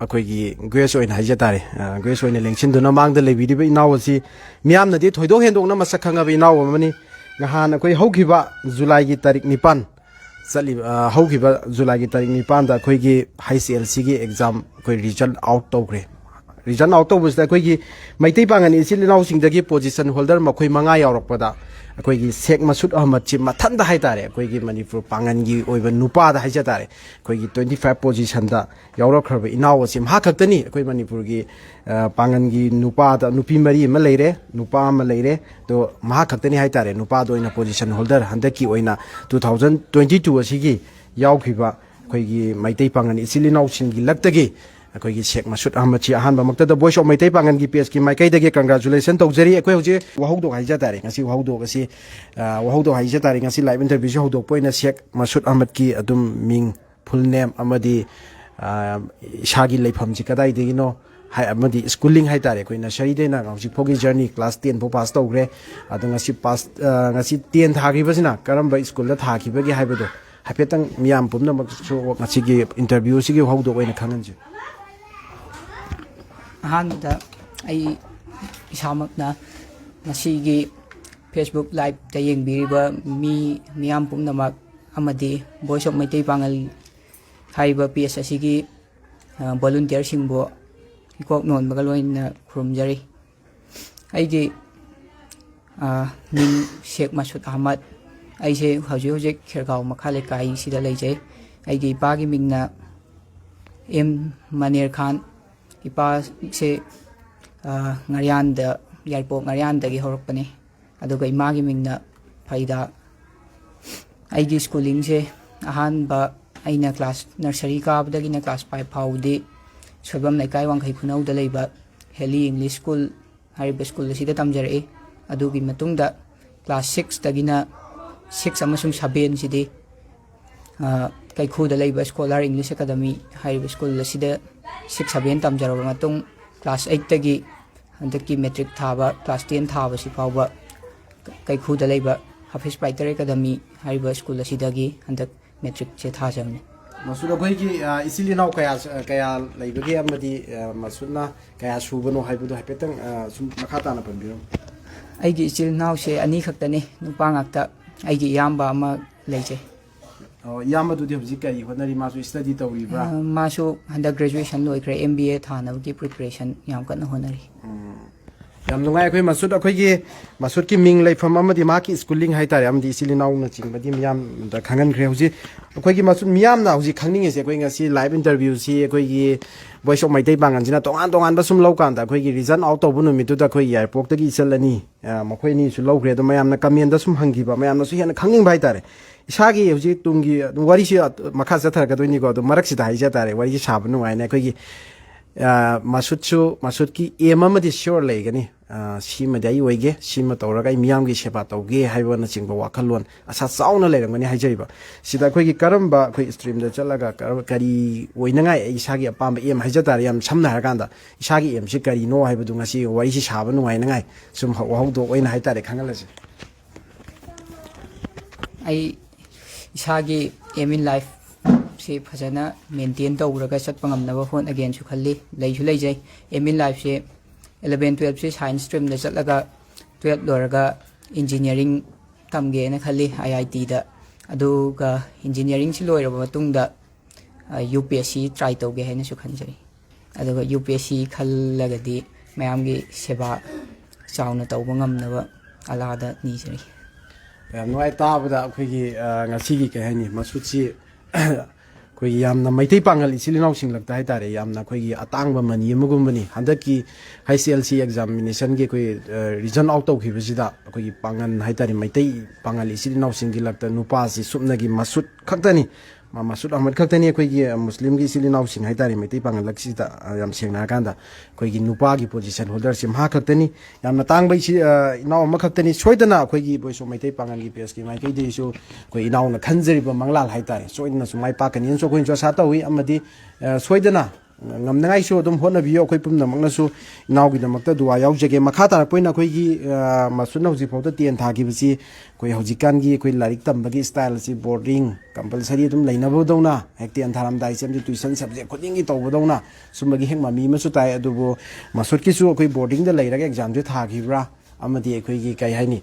ꯑꯩꯈꯣꯏꯒꯤ ꯒ꯭ꯔꯦꯁ ꯑꯣꯏꯅ ꯍꯥꯏꯖ ꯇꯥꯔꯦ ꯒ꯭ꯔꯦꯁ ꯑꯣꯏꯅ ꯂꯦꯡꯁꯤꯟꯗꯨꯅ ꯃꯥꯡꯗ ꯂꯩꯕꯤꯔꯤꯕ ꯏꯅꯥꯎ ꯑꯁꯤ ꯃꯤꯌꯥꯝꯅꯗꯤ ꯊꯣꯏꯗꯣꯛ ꯍꯦꯟꯗꯣꯛꯅ ꯃꯁꯛ ꯈꯪꯉꯕ ꯏꯅꯥꯎ ꯑꯃꯅꯤ ꯅꯍꯥꯟ ꯑꯩꯈꯣꯏ ꯍꯧꯈꯤꯕ ꯖꯨꯂꯥꯏꯒꯤ ꯇꯥꯔꯤꯛ 9 ꯆꯠꯂꯤꯕ ꯍꯧꯈꯤꯕ ꯖꯨꯂꯥꯏꯒꯤ ꯇꯥꯔꯤꯛ 9ꯗ ꯑꯩꯈꯣꯏꯒꯤ HCLCꯒꯤ ꯑꯦꯛꯖꯥꯝ ꯑꯩꯈꯣꯏ ꯔꯤꯖꯜ ꯑꯥꯎꯠ ꯇꯧꯈ꯭ꯔꯦ ꯔꯤꯖꯜ ꯑꯥꯎꯠ ꯇꯧꯕꯁꯤꯗ ꯑꯩꯈꯣꯏꯒꯤ ꯃꯩꯇꯩ ꯄꯥꯡꯒꯜ ꯏꯆꯤꯜ ꯏꯅꯥꯎꯁꯤꯡꯗꯒꯤ ꯄꯣꯖꯤꯁꯟ ꯍꯣꯜꯗꯔ ꯃꯈꯣꯏ 5 ꯌꯥꯎꯔꯛꯄꯗ ꯑꯩꯈꯣꯏꯒꯤ ꯁꯦꯛ ꯃꯁꯨꯗ ꯑꯍꯃꯗꯁꯤ ꯃꯊꯟꯗ ꯍꯥꯏꯇꯥꯔꯦ ꯑꯩꯈꯣꯏꯒꯤ ꯃꯅꯤꯄꯨꯔ ꯄꯥꯡꯒꯜꯒꯤ ꯑꯣꯏꯕ ꯅꯨꯄꯥꯗ ꯍꯥꯏꯖ ꯇꯥꯔꯦ ꯑꯩꯈꯣꯏꯒꯤ 25 ꯄꯣꯖꯤꯁꯟꯗ ꯌꯥꯎꯔꯛꯈ꯭ꯔꯕ ꯏꯅꯥꯎ ꯑꯁꯤ ꯃꯍꯥꯛ ꯈꯛꯇꯅꯤ ꯑꯩꯈꯣꯏ ꯃꯅꯤꯄꯨꯔꯒꯤ ꯄꯥꯡꯒꯜꯒꯤ ꯅꯨꯄꯥꯗ ꯅꯨꯄꯤ 4 ꯑꯃ ꯂꯩꯔꯦ ꯅꯨꯄꯥ ꯑꯃ ꯂꯩꯔꯦ ꯑꯗꯣ ꯃꯍꯥꯛ ꯈꯛꯇꯅꯤ ꯍꯥꯏꯇꯥꯔꯦ ꯅꯨꯄꯥꯗ ꯑꯣꯏꯅ ꯄꯣꯖꯤꯁꯟ ꯍꯣꯜꯗꯔ ꯍꯟꯗꯛꯀꯤ ꯑꯣꯏꯅ 2022 ꯑꯁꯤꯒꯤ ꯌꯥꯎꯈꯤꯕ ꯑꯩꯈꯣꯏꯒꯤ ꯃꯩꯇꯩ ꯄꯥꯡꯒꯜ ꯏꯆꯤꯜ ꯏꯅꯥꯎꯁꯤꯡꯒꯤ ꯂꯛꯇꯒꯤ ꯑꯩꯈꯣꯏꯒꯤ ꯁꯦꯛ ꯃꯁꯨꯗ ꯑꯍꯃꯗꯁꯤ ꯑꯍꯥꯟꯕꯃꯛꯇꯗ ꯚꯣꯏꯁ ꯑꯣꯐ ꯃꯩꯇꯩ ꯄꯥꯡꯒꯜꯒꯤ ꯄꯦꯖꯀꯤ ꯃꯥꯏꯀꯩꯗꯒꯤ ꯀꯪꯒ꯭ꯔꯦꯆꯨꯂꯦꯁꯟ ꯇꯧꯖꯔꯤ ꯑꯩꯈꯣꯏ ꯍꯧꯖꯤꯛ ꯋꯥꯍꯧꯗꯣꯛ ꯍꯥꯏꯖ ꯇꯥꯔꯦ ꯉꯁꯤ ꯋꯥꯍꯧꯗꯣꯛ ꯑꯁꯤ ꯋꯥꯍꯧꯗꯣꯛ ꯍꯥꯏꯖ ꯇꯥꯔꯦ ꯉꯁꯤ ꯂꯥꯏꯚ ꯏꯟꯇꯔꯚ꯭ꯌꯨꯁꯤ ꯍꯧꯗꯣꯛꯄ ꯑꯣꯏꯅ ꯁꯦꯛ ꯃꯁꯨꯗ ꯑꯍꯃꯗꯀꯤ ꯑꯗꯨꯝ ꯃꯤꯡ ꯐꯨꯜ ꯅꯦꯝ ꯑꯃꯗꯤ ꯏꯁꯥꯒꯤ ꯂꯩꯐꯝꯁꯤ ꯀꯗꯥꯏꯗꯒꯤꯅꯣ ꯑꯃꯗꯤ ꯁ꯭ꯀꯨꯂꯤꯡ ꯍꯥꯏꯇꯥꯔꯦ ꯑꯩꯈꯣꯏ ꯅꯁꯔꯤꯗꯩꯅ ꯍꯧꯖꯤꯛꯐꯥꯎꯒꯤ ꯖꯔꯅꯤ ꯀ꯭ꯂꯥꯁ 10 ꯐꯥꯎ ꯄꯥꯁ ꯇꯧꯈ꯭ꯔꯦ ꯑꯗꯣ ꯉꯁꯤ 10 ꯊꯥꯈꯤꯕꯁꯤꯅ ꯀꯔꯝꯕ ꯁ꯭ꯀꯨꯜꯗ ꯊꯥꯈꯤꯕꯒꯦ ꯍꯥꯏꯕꯗꯣ ꯍꯥꯏꯐꯦꯠꯇꯪ ꯃꯤꯌꯥꯝ ꯄꯨꯝꯅꯃꯛꯁꯨ ꯉꯁꯤꯒꯤ ꯏꯟꯇꯔꯚ꯭ꯌꯨꯁꯤꯒꯤ ꯋꯥꯍꯧꯗꯣꯛ ꯑꯣꯏꯅ ꯈꯪꯍꯟꯖꯩ ꯑꯍꯥꯟꯕꯗ ꯑꯩ ꯏꯁꯥꯃꯛꯅ ꯉꯁꯤꯒꯤ ꯐꯦꯁꯕꯨꯛ ꯂꯥꯏꯚꯇ ꯌꯦꯡꯕꯤꯔꯤꯕ ꯃꯤꯌꯥꯝ ꯄꯨꯝꯅꯃꯛ ꯑꯃꯗꯤ ꯚꯣꯏꯁ ꯑꯣꯐ ꯃꯩꯇꯩ ꯄꯥꯡꯒꯜ ꯍꯥꯏꯔꯤꯕ ꯄꯦꯖ ꯑꯁꯤꯒꯤ ꯚꯣꯂꯨꯟꯇꯤꯌꯔꯁꯤꯡꯕꯨ ꯏꯀꯣꯛ ꯅꯣꯟꯕꯒ ꯂꯣꯏꯅꯅ ꯈꯨꯔꯨꯝꯖꯔꯤ ꯑꯩꯒꯤ ꯃꯤꯡ ꯁꯦꯛ ꯃꯁꯨꯗ ꯑꯍꯃꯗ ꯑꯩꯁꯦ ꯍꯧꯖꯤꯛ ꯈꯦꯔꯒꯥꯎ ꯃꯈꯥ ꯂꯩꯀꯥꯏꯁꯤꯗ ꯂꯩꯖꯩ ꯑꯩꯒꯤ ꯏꯄꯥꯒꯤ ꯃꯤꯡꯅ M ꯃꯅꯦꯔ ꯈꯥꯟ ꯏꯄꯥꯁꯦ ꯉꯥꯔꯤꯌꯥꯟꯗ ꯌꯥꯏꯔꯤꯄꯣꯛ ꯉꯥꯔꯤꯌꯥꯟꯗꯒꯤ ꯍꯧꯔꯛꯄꯅꯤ ꯑꯗꯨꯒ ꯏꯃꯥꯒꯤ ꯃꯤꯡꯅ ꯐꯩꯗꯥ ꯑꯩꯒꯤ ꯁ꯭ꯀꯨꯂꯤꯡꯁꯦ ꯑꯍꯥꯟꯕ ꯑꯩꯅ ꯀ꯭ꯂꯥꯁ ꯅꯔꯁꯔꯤ ꯀꯥꯕꯗꯒꯤꯅ ꯀ꯭ꯂꯥꯁ 5 ꯐꯥꯎꯕꯗꯤ ꯁꯣꯏꯕꯝ ꯂꯩꯀꯥꯏ ꯋꯥꯡꯈꯩ ꯈꯨꯅꯧꯗ ꯂꯩꯕ ꯍꯦꯂꯤ ꯏꯪꯂꯤꯁ ꯁ꯭ꯀꯨꯜ ꯍꯥꯏꯔꯤꯕ ꯁ꯭ꯀꯨꯜ ꯑꯁꯤꯗ ꯇꯝꯖꯔꯛꯏ ꯑꯗꯨꯒꯤ ꯃꯇꯨꯡꯗ ꯀ꯭ꯂꯥꯁ 6ꯇꯒꯤꯅ 6 ꯑꯃꯁꯨꯡ 7ꯁꯤꯗꯤ ꯀꯩꯈꯨꯗ ꯂꯩꯕ ꯁ꯭ꯀꯣꯂꯥꯔ ꯏꯪꯂꯤꯁ ꯑꯦꯀꯥꯗꯃꯤ ꯍꯥꯏꯔꯤꯕ ꯁ꯭ꯀꯨꯜ ꯑꯁꯤꯗ 6-7 ꯇꯝꯖꯔꯕ ꯃꯇꯨꯡ ꯀ꯭ꯂꯥꯁ 8ꯇꯒꯤ ꯍꯟꯗꯛꯀꯤ ꯃꯦꯇ꯭ꯔꯤꯛ ꯊꯥꯕ ꯀ꯭ꯂꯥꯁ 10 ꯊꯥꯕꯁꯤ ꯐꯥꯎꯕ ꯀꯩꯈꯨꯗ ꯂꯩꯕ ꯍꯥꯐꯤꯁ ꯄꯥꯏꯇꯔ ꯑꯦꯀꯥꯗꯃꯤ ꯍꯥꯏꯔꯤꯕ ꯁ꯭ꯀꯨꯜ ꯑꯁꯤꯗꯒꯤ ꯍꯟꯗꯛ ꯃꯦꯇ꯭ꯔꯤꯛꯁꯦ ꯊꯥꯖꯕꯅꯤ ꯃꯁꯨꯗ ꯑꯩꯈꯣꯏꯒꯤ ꯏꯆꯤꯜ ꯏꯅꯥꯎ ꯀꯌꯥ ꯂꯩꯕꯒꯦ ꯑꯃꯗꯤ ꯃꯁꯨꯗꯅ ꯀꯌꯥ ꯁꯨꯕꯅꯣ ꯍꯥꯏꯕꯗꯣ ꯍꯥꯏꯐꯦꯠꯇꯪ ꯁꯨꯝ ꯃꯈꯥ ꯇꯥꯅ ꯄꯟꯕꯤꯔꯝꯃꯨ ꯑꯩꯒꯤ ꯏꯆꯤꯜ ꯏꯅꯥꯎꯁꯦ 2 ꯈꯛꯇꯅꯤ ꯅꯨꯄꯥ ꯉꯥꯛꯇ ꯑꯩꯒꯤ ꯏꯌꯥꯝꯕ ꯑꯃ ꯂꯩꯖꯩ ꯏꯌꯥꯝꯕꯗꯨꯗꯤ ꯍꯧꯖꯤꯛ ꯀꯔꯤ ꯍꯣꯠꯅꯔꯤ ꯃꯥꯁꯨ ꯁ꯭ꯇꯗꯤ ꯇꯧꯔꯤꯕ꯭ꯔꯥ ꯃꯥꯁꯨ ꯍꯟꯗꯛ ꯒ꯭ꯔꯦꯖꯨꯑꯦꯁꯟ ꯂꯣꯏꯈ꯭ꯔꯦ MBA ꯊꯥꯅꯕꯒꯤ ꯄ꯭ꯔꯤꯄꯦꯔꯦꯁꯟ ꯌꯥꯝ ꯀꯟꯅ ꯍꯣꯠꯅꯔꯤ ꯌꯥꯝ ꯅꯨꯡꯉꯥꯏ ꯑꯩꯈꯣꯏ ꯑꯩꯈꯣꯏꯒꯤ ꯃꯁꯨꯗꯀꯤ ꯃꯤꯡ ꯂꯩꯐꯝ ꯑꯃꯗꯤ ꯃꯍꯥꯛꯀꯤ ꯁ꯭ꯀꯨꯂꯤꯡ ꯍꯥꯏꯇꯥꯔꯦ ꯑꯃꯗꯤ ꯏꯆꯤꯜ ꯏꯅꯥꯎꯅꯆꯤꯡꯕꯗꯤ ꯃꯤꯌꯥꯝꯗ ꯈꯪꯍꯟꯈ꯭ꯔꯦ ꯍꯧꯖꯤꯛ ꯑꯩꯈꯣꯏꯒꯤ ꯃꯤꯌꯥꯝꯅ ꯍꯧꯖꯤꯛ ꯈꯪꯅꯤꯡꯉꯤꯁꯦ ꯑꯩꯈꯣꯏ ꯉꯁꯤ ꯂꯥꯏꯚ ꯏꯟꯇꯔꯚ꯭ꯌꯨꯁꯤ ꯑꯩꯈꯣꯏꯒꯤ ꯚꯣꯏꯁ ꯑꯣꯐ ꯃꯩꯇꯩ ꯄꯥꯡꯒꯜꯁꯤꯅ ꯇꯣꯉꯥꯟ ꯇꯣꯉꯥꯟꯕ ꯁꯨꯝ ꯂꯧꯀꯥꯟꯗ ꯑꯩꯈꯣꯏꯒꯤ ꯔꯤꯖꯜ ꯑꯥꯎꯠ ꯇꯧꯕ ꯅꯨꯃꯤꯠꯇꯨꯗ ꯑꯩꯈꯣꯏ ꯌꯥꯏꯔꯤꯄꯣꯛꯇꯒꯤ ꯏꯆꯜ ꯑꯅꯤ ꯃꯈꯣꯏ ꯑꯅꯤꯁꯨ ꯂꯧꯈ꯭ꯔꯦ ꯑꯗꯣ ꯃꯌꯥꯝꯅ ꯀꯃꯦꯟꯗ ꯁꯨꯝ ꯍꯪꯈꯤꯕ ꯃꯌꯥꯝꯅꯁꯨ ꯍꯦꯟꯅ ꯈꯪꯅꯤꯡꯕ ꯍꯥꯏꯇꯥꯔꯦ ꯏꯁꯥꯒꯤ ꯍꯧꯖꯤꯛ ꯇꯨꯡꯒꯤ ꯋꯥꯔꯤꯁꯤ ꯃꯈꯥ ꯆꯠꯊꯔꯛꯀꯗꯣꯏꯅꯤꯀꯣ ꯑꯗꯣ ꯃꯔꯛꯁꯤꯗ ꯍꯥꯏꯖ ꯇꯥꯔꯦ ꯋꯥꯔꯤꯁꯤ ꯁꯥꯕ ꯅꯨꯡꯉꯥꯏꯅ ꯑꯩꯈꯣꯏꯒꯤ ꯃꯁꯨꯗꯀꯤ ꯑꯦꯝ ꯑꯃꯗꯤ ꯁꯤꯌꯣꯔ ꯂꯩꯒꯅꯤ ꯁꯤꯃꯗꯤ ꯑꯩ ꯑꯣꯏꯒꯦ ꯁꯤꯃ ꯇꯧꯔꯒ ꯑꯩ ꯃꯤꯌꯥꯝꯒꯤ ꯁꯦꯕꯥ ꯇꯧꯒꯦ ꯍꯥꯏꯕꯅꯆꯤꯡꯕ ꯋꯥꯈꯜꯂꯣꯟ ꯑꯁꯥ ꯆꯥꯎꯅ ꯂꯩꯔꯝꯒꯅꯤ ꯍꯥꯏꯖꯔꯤꯕ ꯁꯤꯗ ꯑꯩꯈꯣꯏꯒꯤ ꯀꯔꯝꯕ ꯑꯩꯈꯣই ꯁ꯭ꯇ꯭ꯔꯤꯝꯗ ꯆꯠꯂꯒ ꯀꯔꯤ ꯑꯣꯏꯅꯉꯥꯏ ꯑꯩ ꯏꯁꯥꯒꯤ ꯑꯄꯥꯝꯕ ꯑꯦꯝ ꯍꯥꯏꯖ ꯇꯥꯔꯦ ꯌꯥꯝ ꯁꯝꯅ ꯍꯥꯏꯔꯀꯥꯟꯗ ꯏꯁꯥꯒꯤ ꯑꯦꯝꯁꯤ ꯀꯔꯤꯅꯣ ꯍꯥꯏꯕꯗꯨ ꯉꯁꯤ ꯋꯥꯔꯤꯁꯤ ꯁꯥꯕ ꯅꯨꯡꯉꯥꯏꯅꯉꯥꯏ ꯁꯨꯝ ꯋꯥꯍꯧꯗꯣꯛ ꯑꯣꯏꯅ ꯍꯥꯏꯇꯥꯔꯦ ꯈꯪꯍꯜꯂꯁꯤ ꯑꯩ ꯏꯁꯥꯒꯤ ꯑꯦꯝ ꯏꯟ ꯂꯥꯏꯐ ꯁꯤ ꯐꯖꯅ ꯃꯦꯟꯇꯦꯟ ꯇꯧꯔꯒ ꯆꯠꯄ ꯉꯝꯅꯕ ꯍꯣꯠꯅꯒꯦꯅꯁꯨ ꯈꯜꯂꯤ ꯂꯩꯖꯩ ꯑꯦꯝ ꯏꯟ ꯂꯥꯏꯐꯁꯦ 11-12ꯁꯤ ꯁꯥꯏꯟꯁ ꯁ꯭ꯇ꯭ꯔꯤꯝꯗ ꯆꯠꯂꯒ 12 ꯂꯣꯏꯔꯒ ꯏꯟꯖꯤꯅꯤꯌꯥꯔꯤꯡ ꯇꯝꯒꯦꯅ ꯈꯜꯂꯤ IITꯗ ꯑꯗꯨꯒ ꯏꯟꯖꯤꯅꯤꯌꯥꯔꯤꯡꯁꯤ ꯂꯣꯏꯔꯕ ꯃꯇꯨꯡꯗ UPSC ꯇ꯭ꯔꯥꯏ ꯇꯧꯒꯦ ꯍꯥꯏꯅꯁꯨ ꯈꯟꯖꯩ ꯑꯗꯨꯒ UPSC ꯈꯜꯂꯒꯗꯤ ꯃꯌꯥꯝꯒꯤ ꯁꯦꯕꯥ ꯆꯥꯎꯅ ꯇꯧꯕ ꯉꯝꯅꯕ ꯑꯜꯂꯥꯗ ꯅꯤꯖꯔꯤ ꯌꯥꯝ ꯅꯨꯡꯉꯥꯏ ꯇꯥꯕꯗ ꯑꯩꯈꯣꯏꯒꯤ ꯉꯁꯤꯒꯤ ꯀꯩ ꯍꯥꯏꯅꯤ ꯃꯁꯨꯗꯁꯤ ꯑꯩꯈꯣꯏꯒꯤ ꯌꯥꯝꯅ ꯃꯩꯇꯩ ꯄꯥꯡꯒꯜ ꯏꯆꯤꯜ ꯏꯅꯥꯎꯁꯤꯡꯂꯛꯇ ꯍꯥꯏꯇꯥꯔꯦ ꯌꯥꯝꯅ ꯑꯩꯈꯣꯏꯒꯤ ꯑꯇꯥꯡꯕ ꯃꯅꯤ ꯑꯃꯒꯨꯝꯕꯅꯤ ꯍꯟꯗꯛꯀꯤ HCLC ꯑꯦꯛꯖꯥꯃꯤꯅꯦꯁꯟꯒꯤ ꯑꯩꯈꯣꯏ ꯔꯤꯖꯜ ꯑꯥꯎꯠ ꯇꯧꯈꯤꯕꯁꯤꯗ ꯑꯩꯈꯣꯏꯒꯤ ꯄꯥꯡꯒꯜ ꯍꯥꯏꯇꯥꯔꯦ ꯃꯩꯇꯩ ꯄꯥꯡꯒꯜ ꯏꯆꯤꯜ ꯏꯅꯥꯎꯁꯤꯡꯒꯤ ꯂꯛꯇ ꯅꯨꯄꯥꯁꯤ ꯁꯨꯞꯅꯒꯤ ꯃꯁꯨꯗ ꯈꯛꯇꯅꯤ ꯃꯁꯨꯗ ꯑꯍꯃꯗ ꯈꯛꯇꯅꯤ ꯑꯩꯈꯣꯏꯒꯤ ꯃꯨꯁꯂꯤꯝꯒꯤ ꯏꯆꯤꯜ ꯏꯅꯥꯎꯁꯤꯡ ꯍꯥꯏꯇꯥꯔꯦ ꯃꯩꯇꯩ ꯄꯥꯡꯒꯜꯂꯛꯁꯤꯗ ꯌꯥꯝ ꯁꯦꯡꯅ ꯍꯥꯏꯔꯀꯥꯟꯗ ꯑꯩꯈꯣꯏꯒꯤ ꯅꯨꯄꯥꯒꯤ ꯄꯣꯖꯤꯁꯟ ꯍꯣꯜꯗꯔꯁꯤ ꯃꯍꯥꯛ ꯈꯛꯇꯅꯤ ꯌꯥꯝꯅ ꯇꯥꯡꯕ ꯏꯅꯥꯎ ꯑꯃꯈꯛꯇꯅꯤ ꯁꯣꯏꯗꯅ ꯑꯩꯈꯣꯏꯒꯤ ꯚꯣꯏꯁ ꯑꯣꯐ ꯃꯩꯇꯩ ꯄꯥꯡꯒꯜꯒꯤ ꯄꯦꯖꯀꯤ ꯃꯥꯏꯀꯩꯗꯒꯤꯁꯨ ꯑꯩꯈꯣꯏ ꯏꯅꯥꯎꯅ ꯈꯟꯖꯔꯤꯕ ꯃꯪꯂꯥꯜ ꯍꯥꯏꯇꯥꯔꯦ ꯁꯣꯏꯗꯅꯁꯨ ꯃꯥꯏ ꯄꯥꯛꯀꯅꯤꯅꯁꯨ ꯑꯩꯈꯣꯏꯅꯁꯨ ꯑꯁꯥ ꯇꯧꯏ ꯑꯃꯗꯤ ꯁꯣꯏꯗꯅ ngamnangaisu adum hotnabiyo akhoi pumnamaknasu inaugidamakta duwa yaujage makha tarakpoina akhoi masuna hojik phawta 10 thagibasi akhoi hojikangi akhoi larik tambagi style si boarding compulsory adum leinabodona hekti antharamdai semji tuition subject khodingi tawbodona sumagi hek mami masu tai adubo masutkisu akhoi boarding da leiraga exam je thagibra amadi akhoi gi kai haini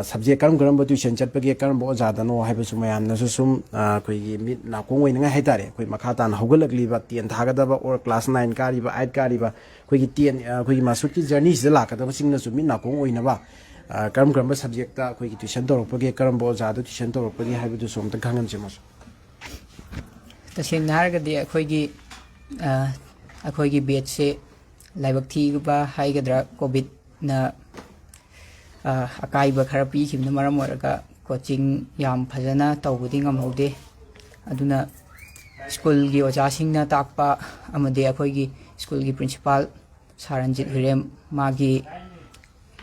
subject karam tuition chatpagi karam bo jadano haibasu mayamnasu sum akhoi mit na kongoi nga haitare akhoi makha tan hogalakliba 10 thagadaba or class 9 kariba 8 kariba akhoi gi 10 akhoi gi masutki journey sida lakadaba singna su mit na kongoi na ba karam subject ta akhoi gi tuition torokpagi karam bo jadu tuition torokpagi haibu sum ta khangan chemas taseng nargadi akhoi gi batch se laibak thi ba haigadra covid na akaiba khara pi khimna maram oraga coaching yam phajana tawbudi ngamhaude aduna school gi oja singna takpa amade akhoi gi school gi principal saranjit hirem magi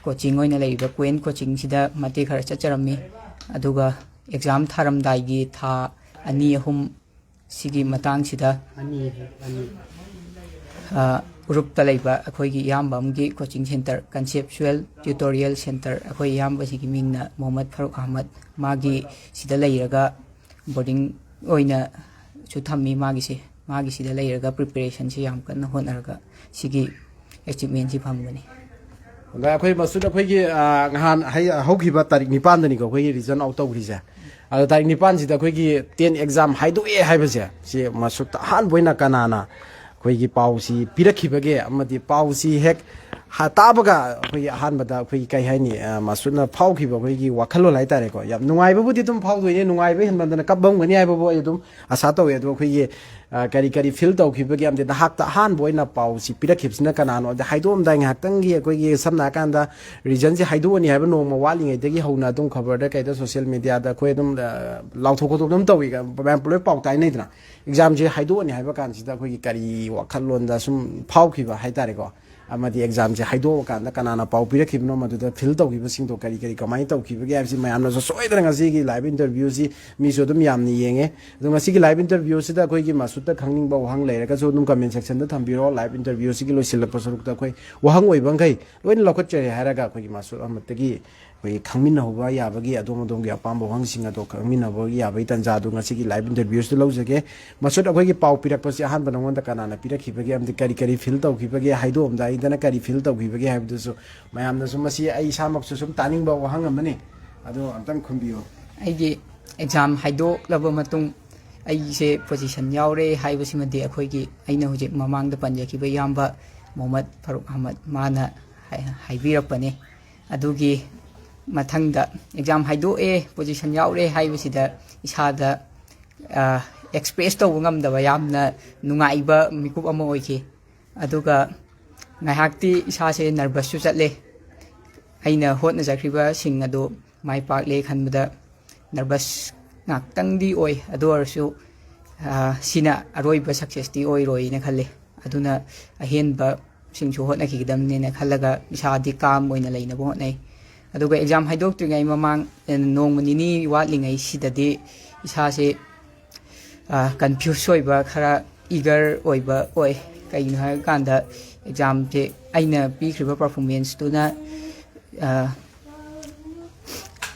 coaching oina leiba queen coaching sida mate khara chacharami aduga exam tharam dai gi tha ani ahum sigi matang sida group ta leiba akhoi gi yambam gi coaching center conceptual tutorial center akhoi yamba sigi mingna Mohammad Farooq Ahmad magi sida leiraga boarding oina chu thammi magi sida leiraga preparation si yam kan honarga sigi achievement si phamgani da akhoi masud akhoi gi ngahan haugiba tarik 9 dani ko akhoi gi result out tawrija ado tarik 9 sida akhoi gi 10 exam haidoe haibase si masud han boina kanana akhoi gi pausi pirakibage amadi pausi hek hatabaga akhoi hanbada akhoi kai haini masudna phaukiba akhoi gi wakhalo lai tare ko yam nungai budi dum phaudoine nungai be henbandana kabam gani ai bo edum asa tawe do akhoi gi kari feel tawkibage amde hakta han boina pausi pirakibsina kanano da haidom dai nghaktang gi akhoi gi samna kanda region ji haidoni haiba nongma walingai dagi hauna dum khabar da kaida social media da akhoi dum lauthoko dum tawi ga bam puloi pautai nei dna exam ji haidoni haiba kan sida akhoi gi kari wakhalon da sum phaukiba haitare ko amadi exam je haido kan kanana pau pirakibno maduda fil tawkiba singdo kari kamai tawkiba ge absi mayamna so soidra ngasi gi live interview si mi so dum yamni yenge dum ngasi gi live interview sida koi gi masutta khangning ba wahang leiraga so dum comment section da thambiro live interview si gi loisil pasaruk da koi wahang oi bangai loin lokot che haraga koi gi masut amatagi koi khangmin hoba yabagi adom gi apam ba wahang singa do khangmin ba gi yabai tanja du ngasi gi live interview su lojage masut koi gi pau pirak pasi han banangon da kanana pirakhiba ge amdi kari fil tawkiba ge haido amda idana kari fil tawkiba ge habdu so mayamna so masi ai samak so sum taning ba wahang amani ado amtang khumbiyo ai gi exam haido laba matung ai se position yaure haibasi made akhoi gi aina hojik mamang da panjakiba yamba Mohammad Farooq Ahmad mana haibirapane adugi mathangda exam haido position yaure haibasida isada express to ngamdaba yamna nungaiba mikup ama oiki aduga ngaihakti isase nervous su chatle aina hotna jakriba sing ado mai pakle khanbada nervous ngaktangdi oi adu arsu sina aroiba success ti oi roi na khalle aduna ahenba singchu hotna kigdamne na khallaga isadi kam oina leina bo nei aduga exam haidok tringai mamang nongmani watlingai sidadi isase confuse oiba khara eager oiba oi kaino ha kanda exam je aina pikriba performance tuna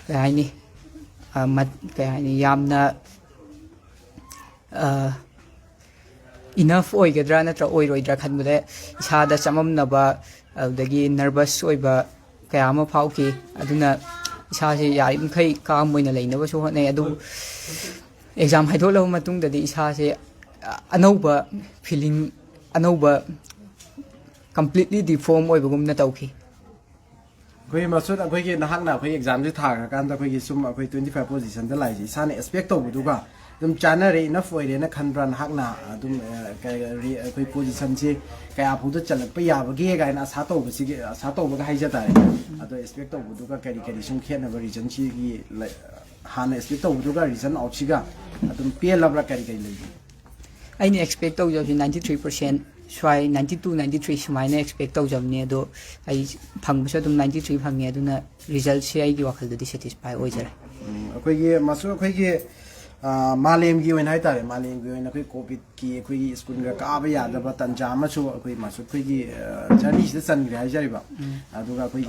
kaini kaini yamna enough oigadra natra oiroidra khanbade isada chamamnaba adagi nervous oiba kayama phauki aduna isase yarim khai kam moina leinaba so hone adu exam haidolaba matung dadi isase anauba feeling anauba completely deform oibagumna tawki koi masud akhoi gi nahakna akhoi exam ji thar kan da akhoi gi sum akhoi 25 position da lai ji sane expect to buduga dum chana re enough oire na khanbran hakna dum akhoi position ji kaya phudu chalak pa yabagi ga na sa to bu si sa to bu ga haija tare ado expect to buduga kari sum khena ba region chi gi hana expect to buduga region out chi ga dum pe labra kari lai aini expect to jo 93% swai 92 93 sumaina expect to jamne do ai phangbusa dum 93 phangi aduna result se ai gi wakhal dadi satisfy oi jare akhoi gi masu akhoi gi मालेम की ओइन हाय तारे मालेम की ओइन अखोई Covid की अखोई school का काबा यादबा तंजा अमसु अखोई मासुद अखोई जर्नी सिदा चनग्रे हाय जारिबा अदुगा अखोई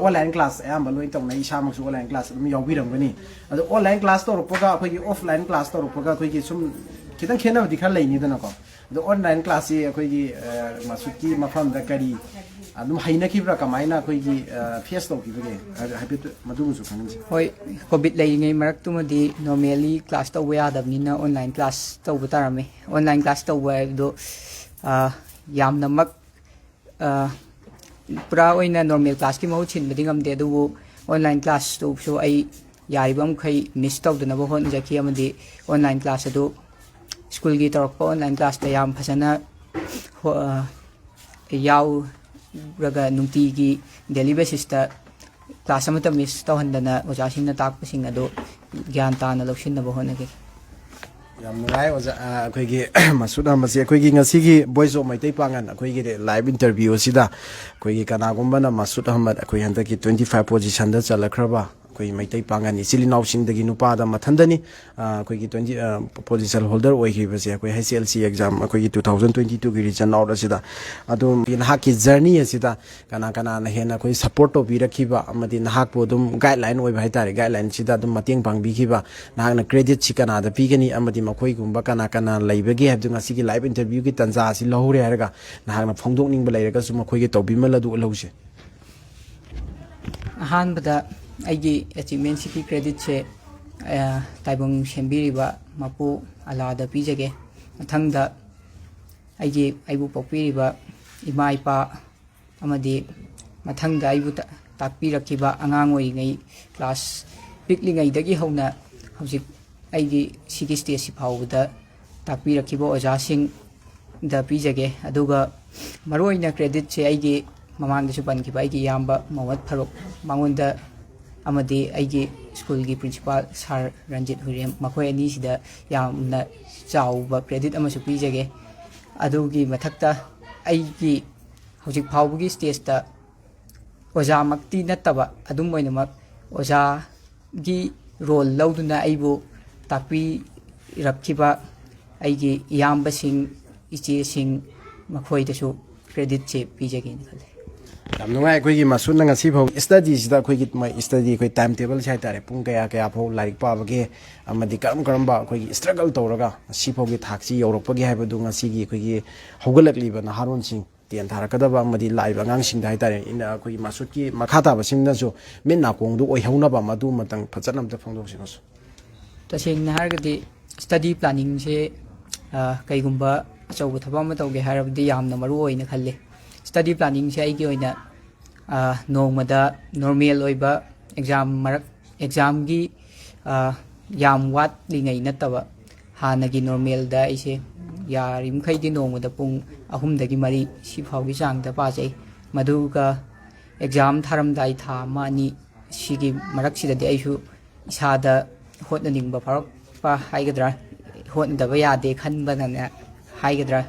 ऑनलाइन क्लास अयाम लोइन तौना इसामसु ऑनलाइन क्लास अदुम याउबिरमगनी अदु ऑनलाइन क्लास तौरपगा अखोई ऑफलाइन क्लास तौरपगा अखोई सुम खितंग खेनबदि खर लेनिदनको अदु ऑनलाइन क्लास से अखोई मासुद की मफम दा करी अदुम हाइनखिब्रा कमाइना अखोई फेस तौखिबगे हाइबिट मदुमुसु खंगजे होय कोविड लेइङै मरक्तुमदि नॉर्मली क्लास तौबा यादबनिना ऑनलाइन क्लास तौबा तारमे ऑनलाइन क्लास तौबा दो यामनमक पुरा ओइना नॉर्मल क्लास की महु छिनबदि ngamde अदुबु ऑनलाइन क्लास तौसु आई यारिबम खै मिस तौदनबो होनजखि अमदि ऑनलाइन क्लास अदु स्कूल की तौरप ऑनलाइन क्लास ता याम फसना याव रगा नुंती की डेली बेसिस ता क्लास अमता मिस तौहंदना ओजासिंगना ताकपसिंग अदु ज्ञान ताना लौसिनबो होनगे याम नुराय ओजा अखोइगी Masood Ahmad अखोइगी ngasi voice of maitai pangan अखोइगी live interview sida अखोइगी कनागुम्बना Masood Ahmad अखोइ हंदकी 25 position दा चलखरबा अखोइ मaitai pangan इसिलिनाउ सिंगदगी नुपादा मथंदनी अखोइगी 20 position holder ओइखिबसे अखोइ HCLC exam अखोइगी 2022 की region out असिदा अदु नहाक की journey असिदा कना कना हेन अखोइ support तो बिरखिबा अमदि नहाक पो दुम guideline ओइ भाइतारे guideline सिदा दुम मतेंग पांगबिखिबा नहाकना credit सिकना दा पिगनी अमदि मखोइ गुम्बा कना कना लैबगे हाबदु ngasi की live interview की तंजा असि लहुरे हारगा नहाकना फोंगदोकनिंग बलैरगा सु मखोइ के तौबिमलदु लौसे अहानबदा आइगी अचीवमेंट की क्रेडिट से ताइबंग सेंबिरिबा मपु अलादा पीजगे मथंगदा आइगी आइबु पोपीरिबा इमा इपा अमदि मथंगदा आइबु ताकपीरखिबा अंगांग ओइङै क्लास पिकलिङैदगी हौना हौजिक आइगी सिगी स्टेज सि फाउबदा ताकपीरखिबा ओजासिंग दा पीजगे अदुगा मरोइना क्रेडिट से आइगी ममांगदसु पनखिबा आइगी याम्बा मोहम्मद फारूक मांगोंदा अमदि आइगी स्कूल की प्रिंसिपल सर रंजित हुरेम मखोय अनी सिदा यामना चाउबा क्रेडिट अमसु पीजगे अदुगी मथक्ता आइगी हौजिक फाउबगी स्टेज ता ओजा मक्ति नत्तबा अदुम ओइनमक ओजा गी रोल लौदुना आइबु तापी रखिबा आइगी यामबसिंग इचेसिंग मखोयदसु क्रेडिट से पीजगे खले याम नुंगाय अखोइगी Masood ngasi phau study sida अखोइगी mai study अखोइ टाइम टेबल छै तारे पुंग कया कया phau लाइक पाबगे अमदि करम करम बा अखोइगी स्ट्रगल तौरगा asi phau gi thakchi yorokpagi haibadu ngasi gi अखोइगी हौगलकलिबा नहारोन सिंग तेन थारकदबा अमदि लाइव अंगांग सिंग दाइ तारे इन अखोइगी मसुद की मखा ताबा सिंगनसु मिन नाकोंग दु ओइहौनबा मदु मतंग फजनम त फंगदोक सिंगसु तसेंग हारगदि स्टडी प्लानिंग से कईगुंबा अचौबा थबा अमा तौगे हारबदि यामना मरु ओइना खल्ले स्टडी प्लानिंग से आइगी ओइना नोंगमदा नॉर्मल ओइबा एग्जाम की याम वाटलिङै नत्तबा हानगी नॉर्मल दा इसे यारिमखैदि नोंगमदा पुंग अहुमदगी मरी सिफाउगी चांगदा पाजै मदुगा एग्जाम थारमदाइ था मानी सिगी मरक्सिददि आइसु इसादा होटननिंगबा फारकपा हाइगद्रा होटनदबा यादे खनबनना हाइगद्रा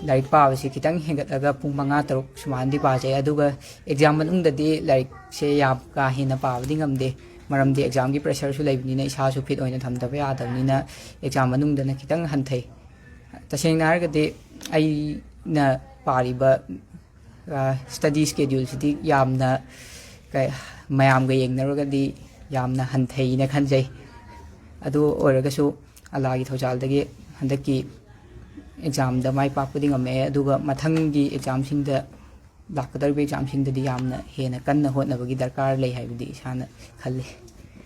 लाइक पाबसे खितंग हेंगतलगा पुंग 5-6 सुमानदि पाजै अदुगा एग्जाम मनुंगददि लाइक से याब का हेना पाबदि ngamde मरमदि एग्जाम की प्रेशर सु लैबनिना इसासु फिट ओइना थमदबा यादबनिना एग्जाम मनुंगदना खितंग हन्थै तसेंगना हारगदि आइना पारिबा स्टडी स्केड्यूल सिदि यामना मयामगा येंगनरगदि यामना हन्थैना खनजै अदु ओरगसु अलागी थौजालदगी हंदकी एग्जाम द माइ पाकपदि ngame aduga mathanggi exam sing da lakkadarbe exam sing da yamna hena kanna hotnabagi darkar lei haibdi isana khalle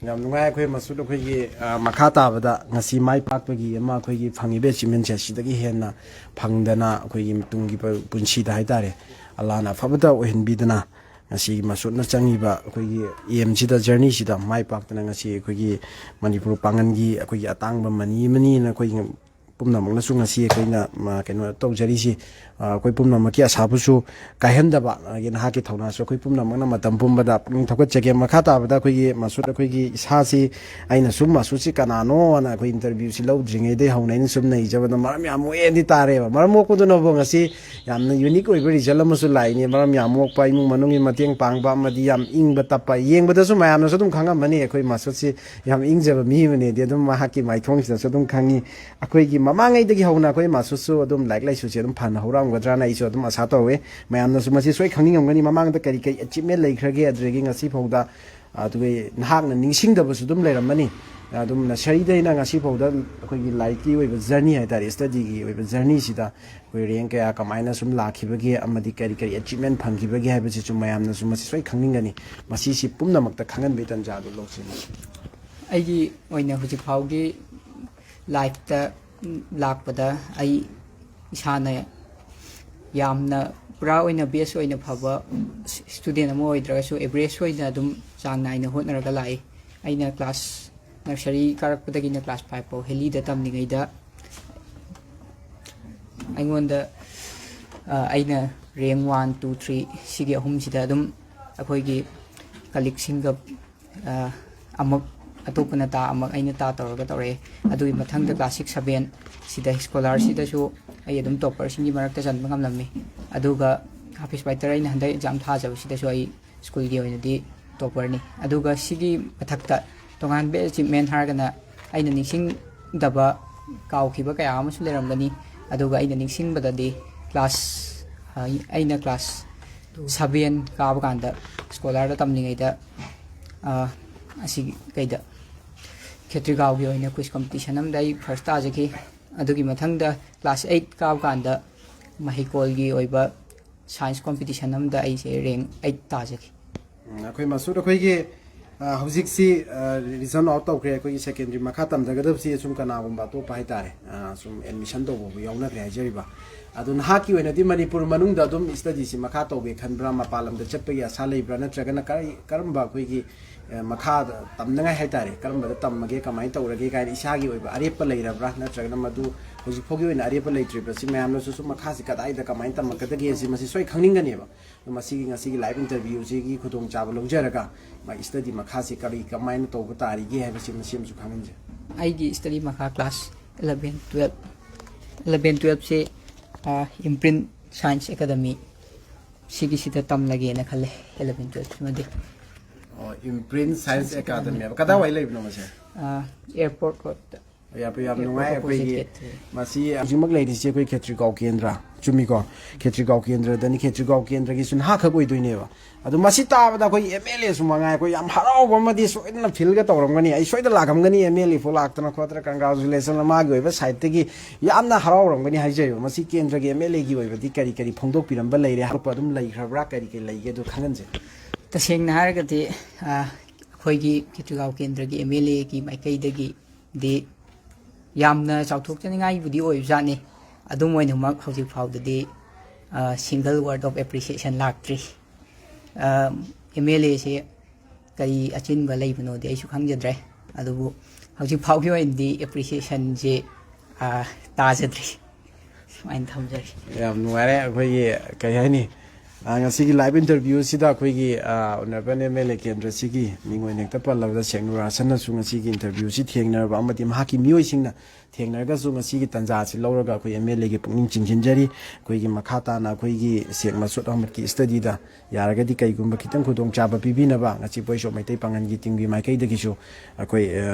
yam nungai akhoi masud akhoi gi makha tabada ngasi mai pakpagi ama akhoi gi phangibe achievement sidagi hena phangdana akhoi gi tungi punsi da haitare allah na fabada ohinbidana ngasi masud na changiba akhoi gi em sida journey sida mai paktana ngasi akhoi gi manipur pangan gi akhoi gi atangba mani na akhoi ꯄꯨꯝꯅꯃꯛꯅꯁꯨ ꯉꯁꯤ ꯑꯩꯈꯣꯏꯅ ꯀꯩꯅꯣ ꯇꯧꯖꯔꯤꯁꯤ ꯑꯩꯈꯣꯏ ꯄꯨꯝꯅꯃꯛꯀꯤ ꯑꯁꯥꯕꯨꯁꯨ ꯀꯥꯏꯍꯟꯗꯕ ꯅꯍꯥꯛꯀꯤ ꯊꯧꯅꯥꯁꯨ ꯑꯩꯈꯣꯏ ꯄꯨꯝꯅꯃꯛꯅ ꯃꯇꯝ ꯄꯨꯝꯕꯗ ꯄꯨꯛꯅꯤꯡ ꯊꯧꯒꯠꯆꯒꯦ ꯃꯈꯥ ꯇꯥꯕꯗ ꯑꯩꯈꯣꯏꯒꯤ ꯃꯁꯨꯠ ꯑꯩꯈꯣꯏꯒꯤ ꯏꯁꯥꯁꯤ ꯑꯩꯅ ꯁꯨꯝ ꯃꯁꯨꯠꯁꯤ ꯀꯅꯥꯅꯣꯅ ꯑꯩꯈꯣꯏ ꯏꯟꯇꯔꯚ꯭ꯌꯨꯁꯤ ꯂꯧꯗ꯭ꯔꯤꯉꯩꯗꯩ ꯍꯧꯅ ꯑꯩꯅ ꯁꯨꯝ ꯅꯩꯖꯕꯗ ꯃꯔꯝ ꯌꯥꯝ ꯃꯣꯛꯑꯦꯗꯤ ꯇꯥꯔꯦꯕ ꯃꯔꯝ ꯃꯣꯛꯄꯗꯨꯅꯕꯨ ꯉꯁꯤ ꯌꯥꯝꯅ ꯌꯨꯅꯤꯛ ꯑꯣꯏꯕ ꯔꯤꯖꯜ ꯑꯃꯁꯨ ꯂꯥꯛꯏꯅꯤ ꯃꯔꯝ ꯌꯥꯝ ꯃꯣꯛꯄ ꯏꯃꯨꯡ ꯃꯅꯨꯡꯒꯤ ꯃꯇꯦꯡ ꯄꯥꯡꯕ ꯑꯃꯗꯤ ꯌꯥꯝ ꯏꯪꯕ ꯇꯞꯄ ꯌꯦꯡꯕꯗꯁꯨ ꯃꯌꯥꯝꯅꯁꯨ ꯑꯗꯨꯝ ꯈꯪꯉꯝꯃꯅꯤ ꯑꯩꯈꯣꯏ ꯃꯁꯨꯠꯁꯤ ꯌꯥꯝ ꯏꯪꯖꯕ ꯃꯤ ꯑꯃꯅꯦꯗꯤ ꯑꯗꯨꯝ ꯃꯍꯥꯛꯀꯤ ꯃꯥꯏꯊꯣꯡꯁꯤꯗꯁꯨ ꯑꯗꯨꯝ ꯈꯪꯉꯤ ꯑꯩꯈꯣꯏꯒꯤ ꯃꯃꯥꯡꯉꯩꯗꯒꯤ ꯍꯧꯅ ꯑꯩꯈꯣꯏ ꯃꯁꯨꯠꯁꯨ ꯑꯗꯨꯝ ꯂꯥꯏꯔꯤꯛ ꯂꯥꯏꯁꯨꯁꯤ ꯑꯗꯨꯝ ꯐꯅ ꯍꯧꯔꯛꯑꯝꯒꯗ꯭ꯔꯥꯅ ꯑꯩꯁꯨ ꯑꯗꯨꯝ ꯑꯁꯥ ꯇꯧꯋꯦ ꯃꯌꯥꯝꯅꯁꯨ ꯃꯁꯤ ꯁꯣꯏ ꯈꯪꯅꯤꯡꯉꯝꯒꯅꯤ ꯃꯃꯥꯡꯗ ꯀꯔꯤ ꯀꯔꯤ ꯑꯦꯆꯤꯞꯃꯦꯟ ꯂꯩꯈ꯭ꯔꯒꯦ ꯑꯗꯨꯗꯒꯤ ꯉꯁꯤ ꯐꯥꯎꯗ ꯑꯗꯨꯒ ꯅꯍꯥꯛꯅ ꯅꯤꯡꯁꯤꯡꯗꯕꯁꯨ ꯑꯗꯨꯝ ꯂꯩꯔꯝꯃꯅꯤ ꯑꯗꯨꯝ ꯅꯁꯔꯤꯗꯩꯅ ꯉꯁꯤ ꯐꯥꯎꯗ ꯑꯩꯈꯣꯏꯒꯤ ꯂꯥꯏꯔꯤꯛꯀꯤ ꯑꯣꯏꯕ ꯖꯔꯅꯤ ꯍꯥꯏꯇꯥꯔꯦ ꯁ꯭ꯇꯗꯤꯒꯤ ꯑꯣꯏꯕ ꯖꯔꯅꯤꯁꯤꯗ ꯑꯩꯈꯣꯏ ꯔꯦꯡ ꯀꯌꯥ ꯀꯃꯥꯏꯅ ꯁꯨꯝ ꯂꯥꯛꯈꯤꯕꯒꯦ ꯑꯃꯗꯤ ꯀꯔꯤ ꯀꯔꯤ ꯑꯦꯆꯤꯞꯃꯦꯟ ꯐꯪꯈꯤꯕꯒꯦ ꯍꯥꯏꯕꯁꯤꯁꯨ ꯃꯌꯥꯝꯅꯁꯨ ꯃꯁꯤ ꯁꯣꯏ ꯈꯪꯅꯤꯡꯒꯅꯤ ꯃꯁꯤꯁꯤ ꯄꯨꯝꯅꯃꯛꯇ ꯈꯪꯍꯟꯕꯒꯤ ꯇꯥꯟꯖꯥꯗꯨ ꯂꯧꯁꯤꯅꯤ ꯑꯩꯒꯤ ꯑꯣꯏꯅ ꯍꯧꯖꯤꯛ ꯐꯥꯎꯒꯤ ꯂꯥꯏꯐꯇ ꯂꯥꯛꯄꯗ ꯑꯩ ꯏꯁꯥꯅ ꯌꯥꯝꯅ ꯄꯨꯔꯥ ꯑꯣꯏꯅ ꯕꯦꯁ ꯑꯣꯏꯅ ꯐꯕ ꯁ꯭ꯇꯨꯗꯦꯟ ꯑꯃ ꯑꯣꯏꯗ꯭ꯔꯒꯁꯨ ꯑꯦꯚꯔꯦꯖ ꯑꯣꯏꯅ ꯑꯗꯨꯝ ꯆꯥꯡ ꯅꯥꯏꯅ ꯍꯣꯠꯅꯔꯒ ꯂꯥꯛꯏ ꯑꯩꯅ ꯀ꯭ꯂꯥꯁ ꯅꯔꯁꯔꯤ ꯀꯥꯔꯛꯄꯗꯒꯤꯅ ꯀ꯭ꯂꯥꯁ 5 ꯐꯥꯎ ꯍꯦꯂꯤꯗ ꯇꯝꯂꯤꯉꯩꯗ ꯑꯩꯉꯣꯟꯗ ꯑꯩꯅ ꯔꯦꯡ 1 2 3 ꯁꯤꯒꯤ ꯑꯍꯨꯝꯁꯤꯗ ꯑꯗꯨꯝ ꯑꯩꯈꯣꯏꯒꯤ ꯀꯂꯤꯛꯁꯤꯡꯒ ꯑꯃꯨꯛ ꯑꯇꯣꯞꯄꯅ ꯇꯥ ꯑꯃꯨꯛ ꯑꯩꯅ ꯇꯥ ꯇꯧꯔꯒ ꯇꯧꯔꯛꯑꯦ ꯑꯗꯨꯒꯤ ꯃꯊꯪꯗ ꯀ꯭ꯂꯥꯁ 6 7 ꯁꯤꯗ ꯁ꯭ꯀꯣꯂꯥꯔꯁꯤꯗꯁꯨ ꯑꯩ ꯑꯗꯨꯝ ꯇꯣꯄꯔꯁꯤꯡꯒꯤ ꯃꯔꯛꯇ ꯆꯟꯕ ꯉꯝꯂꯝꯃꯤ ꯑꯗꯨꯒ ꯍꯥꯐꯤꯁ ꯕꯥꯏꯇꯔ ꯑꯩꯅ ꯍꯟꯗꯛ ꯑꯦꯛꯖꯥꯝ ꯊꯥꯖꯕꯁꯤꯗꯁꯨ ꯑꯩ ꯁ꯭ꯀꯨꯜꯒꯤ ꯑꯣꯏꯅꯗꯤ ꯇꯣꯄꯔꯅꯤ ꯑꯗꯨꯒ ꯁꯤꯒꯤ ꯃꯊꯛꯇ ꯇꯣꯉꯥꯟꯕ ꯑꯦꯆꯤꯞꯃꯦꯟ ꯍꯥꯏꯔꯒꯅ ꯑꯩꯅ ꯅꯤꯡꯁꯤꯡꯗꯕ ꯀꯥꯎꯈꯤꯕ ꯀꯌꯥ ꯑꯃꯁꯨ ꯂꯩꯔꯝꯒꯅꯤ ꯑꯗꯨꯒ ꯑꯩꯅ ꯅꯤꯡꯁꯤꯡꯕꯗꯗꯤ ꯑꯩꯅ ꯀ꯭ꯂꯥꯁ 7 ꯀꯥꯕ ꯀꯥꯟꯗ ꯁ꯭ꯀꯣꯂꯥꯔꯗ ꯇꯝꯂꯤꯉꯩꯗ ꯑꯁꯤꯒꯤ ꯀꯩꯗ ꯈꯦꯇ꯭ꯔꯤꯒꯥꯎꯒꯤ ꯑꯣꯏꯅ ꯀꯨꯏꯁ ꯀꯝꯄꯤꯇꯤꯁꯟ ꯑꯃꯗ ꯑꯩ ꯐꯥꯔꯁ ꯇꯥꯖꯈꯤ ꯑꯗꯨꯒꯤ ꯃꯊꯪꯗ ꯀ꯭ꯂꯥꯁ 8 ꯀꯥꯕ ꯀꯥꯟꯗ ꯃꯍꯩꯀꯣꯜꯒꯤ ꯑꯣꯏꯕ ꯁꯥꯏꯟꯁ ꯀꯣꯝꯄꯤꯇꯤꯁꯟ ꯑꯃꯗ ꯑꯩꯁꯦ ꯔꯦꯡ 8 ꯇꯥꯖꯈꯤ ꯑꯩꯈꯣꯏ ꯃꯁꯨꯠ ꯑꯩꯈꯣꯏꯒꯤ ꯍꯧꯖꯤꯛꯁꯤ ꯔꯤꯖꯜ ꯑꯥꯎꯠ ꯇꯧꯈ꯭ꯔꯦ ꯑꯩꯈꯣꯏꯒꯤ ꯁꯦꯀꯦꯟꯗꯔꯤ ꯃꯈꯥ ꯇꯝꯊꯒꯗꯕꯁꯤ ꯁꯨꯝ ꯀꯅꯥꯒꯨꯝꯕ ꯑꯇꯣꯞꯄ ꯍꯥꯏꯇꯥꯔꯦ ꯁꯨꯝ ꯑꯦꯗꯃꯤꯁꯟ ꯇꯧꯕꯕꯨ ꯌꯥꯎꯅꯈ꯭ꯔꯦ ꯍꯥꯏꯖꯔꯤꯕ ꯑꯗꯨ ꯅꯍꯥꯛꯀꯤ ꯑꯣꯏꯅꯗꯤ ꯃꯅꯤꯄꯨꯔ ꯃꯅꯨꯡꯗ ꯑꯗꯨꯝ ꯁ꯭ꯇꯗꯤꯁꯤ ꯃꯈꯥ ꯇꯧꯒꯦ ꯈꯟꯕ꯭ꯔꯥ ꯃꯄꯥꯟ ꯂꯝꯗ ꯆꯠꯄꯒꯤ ꯑꯁꯥ ꯂꯩꯕ꯭ꯔꯥ ꯅꯠꯇ꯭ꯔꯒꯅ ꯀꯔꯝꯕ ꯑꯩꯈꯣꯏꯒꯤ ꯃꯈꯥꯗ ꯇꯝꯅꯉꯥꯏ ꯍꯥꯏꯇꯥꯔꯦ ꯀꯔꯝꯕꯗ ꯇꯝꯃꯒꯦ ꯀꯃꯥꯏꯅ ꯇꯧꯔꯒꯦ ꯀꯥꯏꯅ ꯏꯁꯥꯒꯤ ꯑꯣꯏꯕ ꯑꯔꯦꯞꯄ ꯂꯩꯔꯕ꯭ꯔꯥ ꯅꯠꯇ꯭ꯔꯒꯅ ꯃꯗꯨ ꯍꯧꯖꯤꯛꯐꯥꯎꯒꯤ ꯑꯣꯏꯅ ꯑꯔꯦꯞꯄ ꯂꯩꯇ꯭ꯔꯤꯕꯁꯤ ꯃꯌꯥꯝꯅꯁꯨ ꯁꯨꯝ ꯃꯈꯥꯁꯤ ꯀꯗꯥꯏꯗ ꯀꯃꯥꯏꯅ ꯇꯝꯃꯛꯀꯗꯒꯦ ꯃꯁꯤ ꯁꯣꯏ ꯈꯪꯅꯤꯡꯒꯅꯦꯕ ꯃꯁꯤꯒꯤ ꯉꯁꯤꯒꯤ ꯂꯥꯏꯚ ꯏꯟꯇꯔꯚ꯭ꯌꯨꯁꯤꯒꯤ ꯈꯨꯗꯣꯡꯆꯥꯕ ꯂꯧꯖꯔꯒ ꯃꯥꯒꯤ ꯁ꯭ꯇꯗꯤ ꯃꯈꯥꯁꯤ ꯀꯃꯥꯏꯅ ꯇꯧꯕ ꯇꯥꯔꯤꯒꯦ ꯍꯥꯏꯕꯁꯤ ꯃꯁꯤ ꯑꯃꯁꯨ ꯈꯪꯍꯟꯖꯩ ꯑꯩꯒꯤ ꯁ꯭ꯇꯗꯤ ꯃꯈꯥ ꯀ꯭ꯂꯥꯁ 11 12ꯁꯦ ꯏꯝꯄ꯭ꯔꯤꯟ ꯁꯥꯏꯟꯁ ꯑꯦꯀꯥꯗꯃꯤ ꯁꯤꯒꯤꯁꯤꯗ ꯇꯝꯂꯒꯦꯅ ꯈꯜꯂꯦ 11 12ꯁꯤꯃꯗꯤ ꯏꯝꯄ꯭ꯔꯤꯟ ꯁꯥꯏꯟꯁ ꯑꯦꯀꯥꯗꯃꯤ ꯍꯥꯏꯕ ꯀꯗꯥꯏꯋꯥꯏ ꯂꯩꯕꯅꯣ ꯃꯁꯦ ꯑꯦꯌꯔꯄꯣꯔꯠ ꯔꯣꯗꯇ ꯌꯥꯝ ꯅꯨꯡꯉꯥꯏ ꯑꯩꯈꯣꯏꯒꯤ ꯃꯁꯤ ꯍꯧꯖꯤꯛꯃꯛ ꯂꯩꯔꯤꯁꯤ ꯑꯩꯈꯣꯏ ꯈꯦꯇ꯭ꯔꯤꯒꯥꯎ ꯀꯦꯟꯗ꯭ꯔ ꯆꯨꯝꯃꯤꯀꯣ ꯈꯦꯇ꯭ꯔꯤꯒꯥꯎ ꯀꯦꯟꯗ꯭ꯔꯗꯅꯤ ꯈꯦꯇ꯭ꯔꯤꯒꯥꯎ ꯀꯦꯟꯗ꯭ꯔꯒꯤꯁꯨ ꯅꯍꯥꯛꯈꯛ ꯑꯣꯏꯗꯣꯏꯅꯦꯕ ꯑꯗꯣ ꯃꯁꯤ ꯇꯥꯕꯗ ꯑꯩꯈꯣꯏ MLA ꯃꯉꯥꯏ ꯑꯩꯈꯣꯏ ꯌꯥꯝ ꯍꯔꯥꯎꯕ ꯑꯃꯗꯤ ꯁꯣꯏꯗꯅ ꯐꯤꯜꯒ ꯇꯧꯔꯝꯒꯅꯤ ꯑꯩ ꯁꯣꯏꯗꯅ ꯂꯥꯛꯑꯝꯒꯅꯤ MLA ꯐꯥꯎ ꯂꯥꯛꯇꯅ ꯈꯣꯠꯇꯅ ꯀꯪꯒ꯭ꯔꯥꯆꯨꯂꯦꯁꯟ ꯃꯥꯒꯤ ꯑꯣꯏꯕ ꯁꯥꯏꯠꯇꯒꯤ ꯌꯥꯝꯅ ꯍꯔꯥꯎꯔꯝꯒꯅꯤ ꯍꯥꯏꯖꯔꯤꯕ ꯃꯁꯤ ꯀꯦꯟꯗ꯭ꯔꯒꯤ MLAꯒꯤ ꯑꯣꯏꯕꯗꯤ ꯀꯔꯤ ꯀꯔꯤ ꯐꯣꯡꯗꯣꯛꯄꯤꯔꯝꯕ ꯂꯩꯔꯦ ꯍꯥꯏꯔꯛꯄ ꯑꯗꯨꯝ ꯂꯩꯈ꯭ꯔꯕ꯭ꯔꯥ ꯀꯔꯤ ꯀꯔꯤ ꯂꯩꯒꯦ ꯑꯗꯨ ꯈꯪꯍꯟꯖꯩ ꯇꯁꯦꯡꯅ ꯍꯥꯏꯔꯒꯗꯤ ꯑꯩꯈꯣꯏꯒꯤ ꯈꯦꯇ꯭ꯔꯤꯒꯥꯎ ꯀꯦꯟꯗ꯭ꯔꯒꯤ MLAꯒꯤ ꯃꯥꯏꯀꯩꯗꯒꯤꯗꯤ ꯌꯥꯝꯅ ꯆꯥꯎꯊꯣꯛꯆꯅꯤꯡꯉꯥꯏꯕꯨꯗꯤ ꯑꯣꯏꯕꯖꯥꯠꯅꯤ ꯑꯗꯨꯝ ꯑꯣꯏꯅꯃꯛ ꯍꯧꯖꯤꯛ ꯐꯥꯎꯗꯗꯤ ꯁꯤꯡꯒꯜ ꯋꯥꯔꯗ ꯑꯣꯐ ꯑꯦꯄ꯭ꯔꯤꯁꯤꯌꯦꯁꯟ ꯂꯥꯛꯇ꯭ꯔꯤ MLAꯁꯦ ꯀꯔꯤ ꯑꯆꯤꯟꯕ ꯂꯩꯕꯅꯣꯗꯤ ꯑꯩꯁꯨ ꯈꯪꯖꯗ꯭ꯔꯦ ꯑꯗꯨꯕꯨ ꯍꯧꯖꯤꯛ ꯐꯥꯎꯒꯤ ꯑꯣꯏꯅꯗꯤ ꯑꯦꯄ꯭ꯔꯤꯁꯤꯌꯦꯁꯟꯁꯦ ꯇꯥꯖꯗ꯭ꯔꯤ ꯁꯨꯃꯥꯏꯅ ꯊꯝꯖꯔꯤ ꯌꯥꯝ ꯅꯨꯡꯉꯥꯏꯔꯦ ꯑꯩꯈꯣꯏꯒꯤ ꯀꯩ ꯍꯥꯏꯅꯤ ꯉꯁꯤꯒꯤ ꯂꯥꯏꯚ ꯏꯟꯇꯔꯚ꯭ꯌꯨꯁꯤꯗ ꯑꯩꯈꯣꯏꯒꯤ ꯑꯣꯅꯔꯦꯕꯜ MLA ꯀꯦꯟꯗ꯭ꯔꯁꯤꯒꯤ ꯃꯤꯡ ꯑꯣꯏꯅ ꯍꯦꯛꯇ ꯄꯜꯂꯕꯗ ꯁꯦꯡꯅꯨꯔ ꯍꯥꯁꯟꯅꯁꯨ ꯉꯁꯤꯒꯤ ꯏꯟꯇꯔꯚ꯭ꯌꯨꯁꯤ ꯊꯦꯡꯅꯔꯕ ꯑꯃꯗꯤ ꯃꯍꯥꯛꯀꯤ ꯃꯤꯑꯣꯏꯁꯤꯡꯅ ꯊꯦꯡꯅꯔꯒꯁꯨ ꯉꯁꯤꯒꯤ ꯇꯥꯟꯖꯥꯁꯤ ꯂꯧꯔꯒ ꯑꯩꯈꯣই MLAꯒꯤ ꯄꯨꯛꯅꯤꯡ ꯆꯤꯡꯁꯤꯟꯖꯔꯤ ꯑꯩꯈꯣꯏꯒꯤ ꯃꯈꯥ ꯇꯥꯅ ꯑꯩꯈꯣꯏꯒꯤ ꯁꯦꯛ ꯃꯁꯨꯠ ꯑꯍꯃꯗꯀꯤ ꯁ꯭ꯇꯗꯤꯗ ꯌꯥꯔꯒꯗꯤ ꯀꯩꯒꯨꯝꯕ ꯈꯤꯇꯪ ꯈꯨꯗꯣꯡꯆꯥꯕ ꯄꯤꯕꯤꯅꯕ ꯉꯁꯤ ꯚꯣꯏꯁ ꯑꯣꯐ ꯃꯩꯇꯩ ꯄꯥꯡꯒꯟꯒꯤ ꯇꯤꯝꯒꯤ ꯃꯥꯏꯀꯩꯗꯒꯤꯁꯨ ꯑꯩꯈꯣꯏ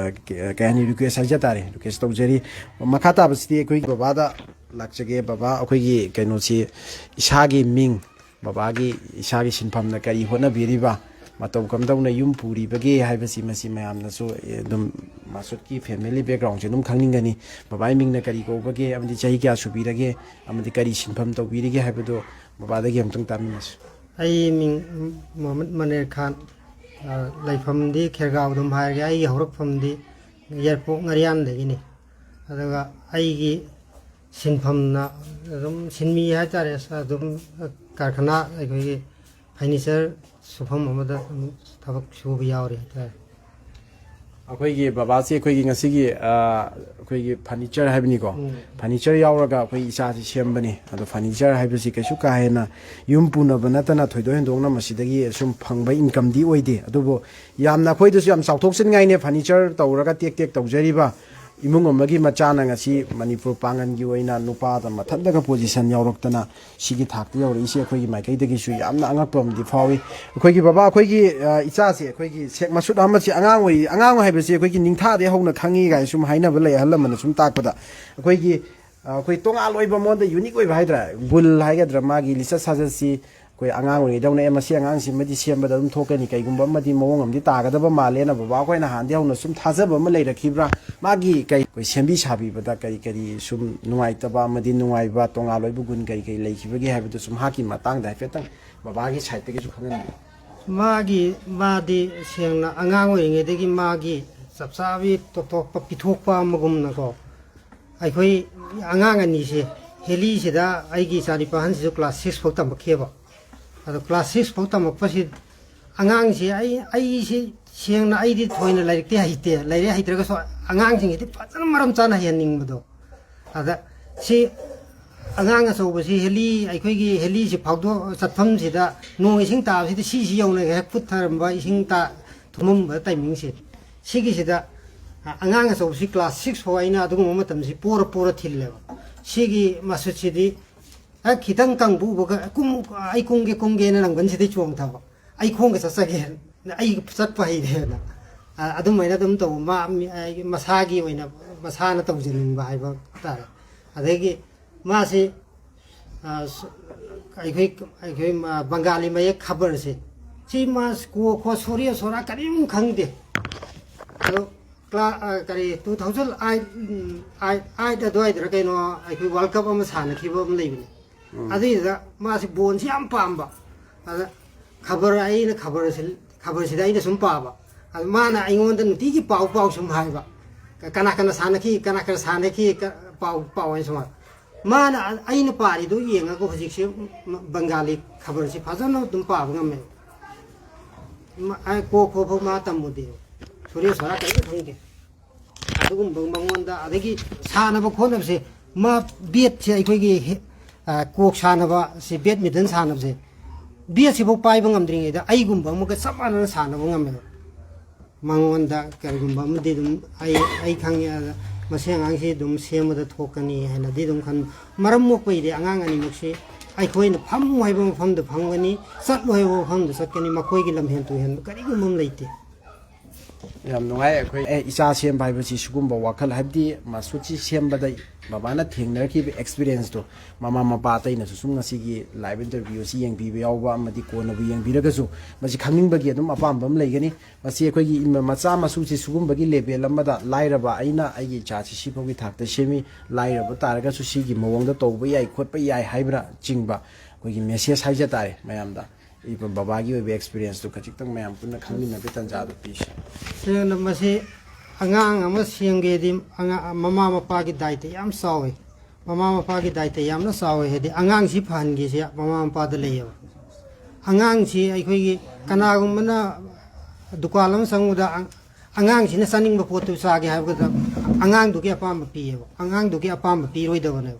ꯀꯩ ꯍꯥꯏꯅꯤ ꯔꯤꯀ꯭ꯋꯦꯁ ꯍꯥꯏꯖ ꯇꯥꯔꯦ ꯔꯤꯀ꯭ꯋꯦꯁ ꯇꯧꯖꯔꯤ ꯃꯈꯥ ꯇꯥꯕꯁꯤꯗꯤ ꯑꯩꯈꯣꯏꯒꯤ ꯕꯕꯥꯗ ꯂꯥꯛꯆꯒꯦ ꯕꯕꯥ ꯑꯩꯈꯣꯏꯒꯤ ꯀꯩꯅꯣꯁꯤ ꯏꯁꯥꯒꯤ ꯃꯤꯡ ꯕꯕꯥꯒꯤ ꯏꯁꯥꯒꯤ ꯁꯤꯟꯐꯝꯅ ꯀꯔꯤ ꯍꯣꯠꯅꯕꯤꯔꯤꯕ ꯃꯇꯧ ꯀꯝꯗꯧꯅ ꯌꯨꯝ ꯄꯨꯔꯤꯕꯒꯦ ꯍꯥꯏꯕꯁꯤ ꯃꯁꯤ ꯃꯌꯥꯝꯅꯁꯨ ꯑꯗꯨꯝ ꯃꯁꯨꯠꯀꯤ ꯐꯦꯃꯤꯂꯤ ꯕꯦꯛꯒ꯭ꯔꯥꯎꯟꯁꯦ ꯑꯗꯨꯝ ꯈꯪꯅꯤꯡꯒꯅꯤ ꯕꯕꯥꯒꯤ ꯃꯤꯡꯅ ꯀꯔꯤ ꯀꯧꯕꯒꯦ ꯑꯃꯗꯤ ꯆꯍꯤ ꯀꯌꯥ ꯁꯨꯕꯤꯔꯒꯦ ꯑꯃꯗꯤ ꯀꯔꯤ ꯁꯤꯟꯐꯝ ꯇꯧꯕꯤꯔꯤꯒꯦ ꯍꯥꯏꯕꯗꯨ ꯕꯕꯥꯗꯒꯤ ꯑꯃꯨꯛꯇꯪ ꯇꯥꯃꯤꯟꯅꯁꯤ ꯑꯩ ꯃꯤꯡ ꯃꯣꯍꯃꯗ ꯃꯅꯤꯔ ꯈꯥꯟ ꯂꯩꯐꯝꯗꯤ ꯈꯦꯔꯒꯥꯎ ꯑꯗꯨꯝ ꯍꯥꯏꯔꯒꯦ ꯑꯩꯒꯤ ꯍꯧꯔꯛꯐꯝꯗꯤ ꯌꯥꯏꯔꯤꯄꯣꯛ ꯉꯥꯔꯤꯌꯥꯟꯗꯒꯤꯅꯤ ꯑꯗꯨꯒ ꯑꯩꯒꯤ ꯁꯤꯟꯐꯝꯅ ꯑꯗꯨꯝ ꯁꯤꯟꯃꯤ ꯍꯥꯏꯇꯥꯔꯦ ꯑꯗꯨꯝ ꯀꯔꯈꯅꯥ ꯑꯩꯈꯣꯏꯒꯤ ꯐꯔꯅꯤꯆꯔ ꯁꯨꯐꯝ ꯑꯃꯗ ꯊꯕꯛ ꯁꯨꯕ ꯌꯥꯎꯔꯤ ꯍꯥꯏꯇꯥꯔꯦ ꯑꯩꯈꯣꯏꯒꯤ ꯕꯕꯥꯁꯤ ꯑꯩꯈꯣꯏꯒꯤ ꯉꯁꯤꯒꯤ ꯑꯩꯈꯣꯏꯒꯤ ꯐꯔꯅꯤꯆꯔ ꯍꯥꯏꯕꯅꯤꯀꯣ ꯐꯔꯅꯤꯆꯔ ꯌꯥꯎꯔꯒ ꯑꯩꯈꯣꯏ ꯏꯆꯥꯁꯤ ꯁꯦꯝꯕꯅꯤ ꯑꯗꯣ ꯐꯔꯅꯤꯆꯔ ꯍꯥꯏꯕꯁꯤ ꯀꯩꯁꯨ ꯀꯥ ꯍꯦꯟꯅ ꯌꯨꯝ ꯄꯨꯅꯕ ꯅꯠꯇꯅ ꯊꯣꯏꯗꯣꯛ ꯍꯦꯟꯗꯣꯛꯅ ꯃꯁꯤꯗꯒꯤ ꯁꯨꯝ ꯐꯪꯕ ꯏꯟꯀꯝꯗꯤ ꯑꯣꯏꯗꯦ ꯑꯗꯨꯕꯨ ꯌꯥꯝꯅ ꯑꯩꯈꯣꯏꯗꯁꯨ ꯌꯥꯝ ꯆꯥꯎꯊꯣꯛꯆꯅꯤꯡꯉꯥꯏꯅꯦ ꯐꯔꯅꯤꯆꯔ ꯇꯧꯔꯒ ꯇꯦꯛ ꯇꯦꯛ ꯇꯧꯖꯔꯤꯕ ꯏꯃꯨꯡ ꯑꯃꯒꯤ ꯃꯆꯥꯅ ꯉꯁꯤ ꯃꯅꯤꯄꯨꯔ ꯄꯥꯡꯒꯟꯒꯤ ꯑꯣꯏꯅ ꯅꯨꯄꯥꯗ ꯃꯊꯟꯇꯒ ꯄꯣꯖꯤꯁꯟ ꯌꯥꯎꯔꯛꯇꯅ ꯁꯤꯒꯤ ꯊꯥꯛꯇ ꯌꯧꯔꯛꯏꯁꯦ ꯑꯩꯈꯣꯏꯒꯤ ꯃꯥꯏꯀꯩꯗꯒꯤꯁꯨ ꯌꯥꯝꯅ ꯑꯉꯛꯄ ꯑꯃꯗꯤ ꯐꯥꯎꯏ ꯑꯩꯈꯣꯏꯒꯤ ꯕꯕꯥ ꯑꯩꯈꯣꯏꯒꯤ ꯏꯆꯥꯁꯦ ꯑꯩꯈꯣꯏꯒꯤ ꯁꯦꯛ ꯃꯁꯨꯠ ꯑꯍꯃꯗꯁꯤ ꯑꯉꯥꯡ ꯍꯥꯏꯕꯁꯤ ꯑꯩꯈꯣꯏꯒꯤ ꯅꯤꯡꯊꯥꯗꯒꯤ ꯍꯧꯅ ꯈꯪꯉꯤ ꯀꯥꯏꯅ ꯁꯨꯝ ꯍꯥꯏꯅꯕ ꯂꯩ ꯑꯍꯜ ꯂꯃꯟꯅ ꯁꯨꯝ ꯇꯥꯛꯄꯗ ꯑꯩꯈꯣꯏ ꯇꯣꯉꯥꯟ ꯑꯣꯏꯕ ꯃꯉꯣꯟꯗ ꯌꯨꯅꯤꯛ ꯑꯣꯏꯕ ꯍꯥꯏꯗ꯭ꯔꯥ ꯕꯨꯜ ꯍꯥꯏꯒꯗ꯭ꯔꯥ ꯃꯥꯒꯤ ꯂꯤꯆꯠ ꯁꯥꯖꯠꯁꯤ ꯑꯩꯈꯣꯏ ꯑꯉꯥꯡ ꯑꯣꯏꯔꯤꯉꯩꯗꯧꯅ ꯃꯁꯤ ꯑꯉꯥꯡꯁꯤꯃꯗꯤ ꯁꯦꯝꯕꯗ ꯑꯗꯨꯝ ꯊꯣꯛꯀꯅꯤ ꯀꯩꯒꯨꯝꯕ ꯑꯃꯗꯤ ꯃꯑꯣꯡ ꯑꯃꯗꯤ ꯇꯥꯒꯗꯕ ꯃꯥꯜꯂꯦꯅ ꯕꯕꯥ ꯑꯩꯈꯣꯏꯅ ꯍꯥꯟꯅꯗꯤ ꯍꯧꯅ ꯁꯨꯝ ꯊꯥꯖꯕ ꯑꯃ ꯂꯩꯔꯛꯈꯤꯕ꯭ꯔꯥ ꯃꯥꯒꯤ ꯑꯩꯈꯣꯏ ꯁꯦꯝꯕꯤ ꯁꯥꯕꯤꯕꯗ ꯀꯔꯤ ꯁꯨꯝ ꯅꯨꯡꯉꯥꯏꯇꯕ ꯑꯃꯗꯤ ꯅꯨꯡꯉꯥꯏꯕ ꯇꯣꯉꯥꯟ ꯑꯣꯏꯕ ꯒꯨꯟ ꯀꯔꯤ ꯂꯩꯈꯤꯕꯒꯦ ꯍꯥꯏꯕꯗꯨ ꯁꯨꯝ ꯍꯥꯛꯀꯤ ꯃꯇꯥꯡꯗ ꯍꯥꯏꯐꯦꯠꯇꯪ ꯕꯕꯥꯒꯤ ꯁꯥꯏꯠꯇꯒꯤꯁꯨ ꯈꯪꯍꯟꯕꯤꯌꯨ ꯃꯥꯗꯤ ꯁꯦꯡꯅ ꯑꯉꯥꯡ ꯑꯣꯏꯔꯤꯉꯩꯗꯒꯤ ꯃꯥꯒꯤ ꯆꯞ ꯆꯥꯕꯤ ꯄꯤꯊꯣꯛꯄ ꯑꯃꯒꯨꯝꯅꯀꯣ ꯑꯩꯈꯣꯏ ꯑꯉꯥꯡ ꯑꯅꯤꯁꯦ ꯍꯦꯂꯤꯁꯤꯗ ꯑꯩꯒꯤ ꯏꯆꯥꯅꯨꯄꯥ ꯑꯍꯟꯁꯤꯁꯨ ꯀ꯭ꯂꯥꯁ 6 ꯐꯥꯎ ꯇꯝꯃꯛꯈꯤꯕ ꯑꯗꯣ ꯀ꯭ꯂꯥꯁ 6 ꯐꯥꯎ ꯇꯝꯃꯛꯄꯁꯤ ꯑꯉꯥꯡꯁꯤ ꯑꯩꯁꯤ ꯁꯦꯡꯅ ꯑꯩꯗꯤ ꯊꯣꯏꯅ ꯂꯥꯏꯔꯤꯛꯇꯤ ꯍꯩꯇꯦ ꯂꯥꯏꯔꯤꯛ ꯍꯩꯇ꯭ꯔꯒꯁꯨ ꯑꯉꯥꯡꯁꯤꯡꯒꯤꯗꯤ ꯐꯖꯅ ꯃꯔꯝ ꯆꯥꯅ ꯍꯩꯍꯟꯅꯤꯡꯕꯗꯣ ꯑꯗ ꯁꯤ ꯑꯉꯥꯡ ꯑꯆꯧꯕꯁꯤ ꯑꯩꯈꯣꯏꯒꯤ ꯍꯦꯂꯤꯁꯤ ꯐꯥꯎꯗꯣꯛ ꯆꯠꯐꯝꯁꯤꯗ ꯅꯣꯡ ꯏꯁꯤꯡ ꯇꯥꯕꯁꯤꯗ ꯁꯤ ꯌꯧꯅꯒ ꯍꯦꯛ ꯄꯨꯊꯔꯝꯕ ꯏꯁꯤꯡ ꯊꯨꯝꯃꯝꯕ ꯇꯥꯏꯃꯤꯡꯁꯦ ꯁꯤꯒꯤꯁꯤꯗ ꯑꯉꯥꯡ ꯑꯆꯧꯕꯁꯤ ꯀ꯭ꯂꯥꯁ 6 ꯐꯥꯎ ꯑꯩꯅ ꯑꯗꯨꯒꯨꯝꯕ ꯃꯇꯝꯁꯤ ꯄꯣꯔ ꯊꯤꯜꯂꯦꯕ ꯁꯤꯒꯤ ꯃꯁꯨꯠꯁꯤꯗꯤ ꯈꯤꯇꯪ ꯀꯪꯕ ꯎꯕꯒ ꯑꯩ ꯀꯨꯝꯒꯦꯅ ꯅꯪꯒꯟꯁꯤꯗꯩ ꯆꯣꯡꯊꯕ ꯑꯩ ꯈꯣꯡꯒ ꯆꯠꯆꯒꯦ ꯑꯩ ꯆꯠꯄ ꯍꯩꯔꯦꯅ ꯑꯗꯨꯃꯥꯏꯅ ꯑꯗꯨꯝ ꯇꯧꯕ ꯃꯁꯥꯒꯤ ꯑꯣꯏꯅ ꯃꯁꯥꯅ ꯇꯧꯖꯅꯤꯡꯕ ꯍꯥꯏꯕ ꯇꯥꯔꯦ ꯑꯗꯒꯤ मासे बंगाली मयेक खबर से ची मास को सोरिया सोरा करीम खंगदे अदो करी 2008 अदवाइदर कइनो अखोय वर्ल्ड कप अमा सानखिबो अमा लेबिने अदिदा मासे बोन सि याम पाम्बा अदा खबर आइना खबर सिदा आइना सुम पाबा अद माना आइंगोंदा नुतिगी पाउ सुम हाइबा कना सानखी पाउ आइ सुमा माना आइना पारिदो येंगागो हजिकसे बंगाली खबर से फजन तुम पाब ngame को मा तमुदे सूर्य सरा कई खंगे अदुगुम बंगमंदा अदगी सानबा खोनबसे मा बेट से अखोगी कोक सानबा से बैडमिंटन सानबसे बेट से बो पाइबा ngamdringeida aigumba amuga samana सानबा ngame मंगोंदा करगुम्बा मदि दुम आई खंगे मसे आंगांगसे दुम सेमदा थोकनी हैनादि दुम खन मरम मोकपैदे आंगांग अनिमुकसे अखोइना फम हाइबा मफमदा फंगनी चटलो हाइबा मफमदा चटकनी मखोइगी लमहेन तुहेन करिगुमम लेते याम नुंगाय अखोइ इचा सेम बाइबसी सुगुम्बा वाखल हाबदि मासुची सेमबदा बाबाना थेंगनरखि एक्सपीरियंस तो मामा मपा तैनसु सुम ngasiगी लाइव इंटरव्यू सि यंगबिबे यावबा अमदि कोनबु यंगबिरगसु मसि खंगनिंबगी अदुम अपामबम लेगनी मसि अखोइगी मचा मसुची सुगुम्बगी लेवल अमदा लाइरबा आइना आइगी चाची सिफोगी थाक्ता सेमी लाइरबा तारगसु सिगी मवंगदा तौबा याय खोटबा याय हाइब्रा चिंगबा अखोइगी मेसेज हाइजा तारे मयामदा इब बाबागी ओबे एक्सपीरियंस तो खजिक्तंग मयाम पुन्ना खंगमिनबे तंजादु पीस सेंगना मसे आंगांग अमा सेंगेदि ममा मपा की दायित्व याम सावे ममा मपा की दायित्व यामना सावे हेदि आंगांग सि फहनगे से ममा मपा द लेयो आंगांग सि अखोइगी कनागुमना दुकान अम संगुदा आंगांग सिना चानिंगबा पोतु चागे हाबगदा आंगांग दुगे अपाम पियेबो आंगांग दुगे अपाम पिरोइदबने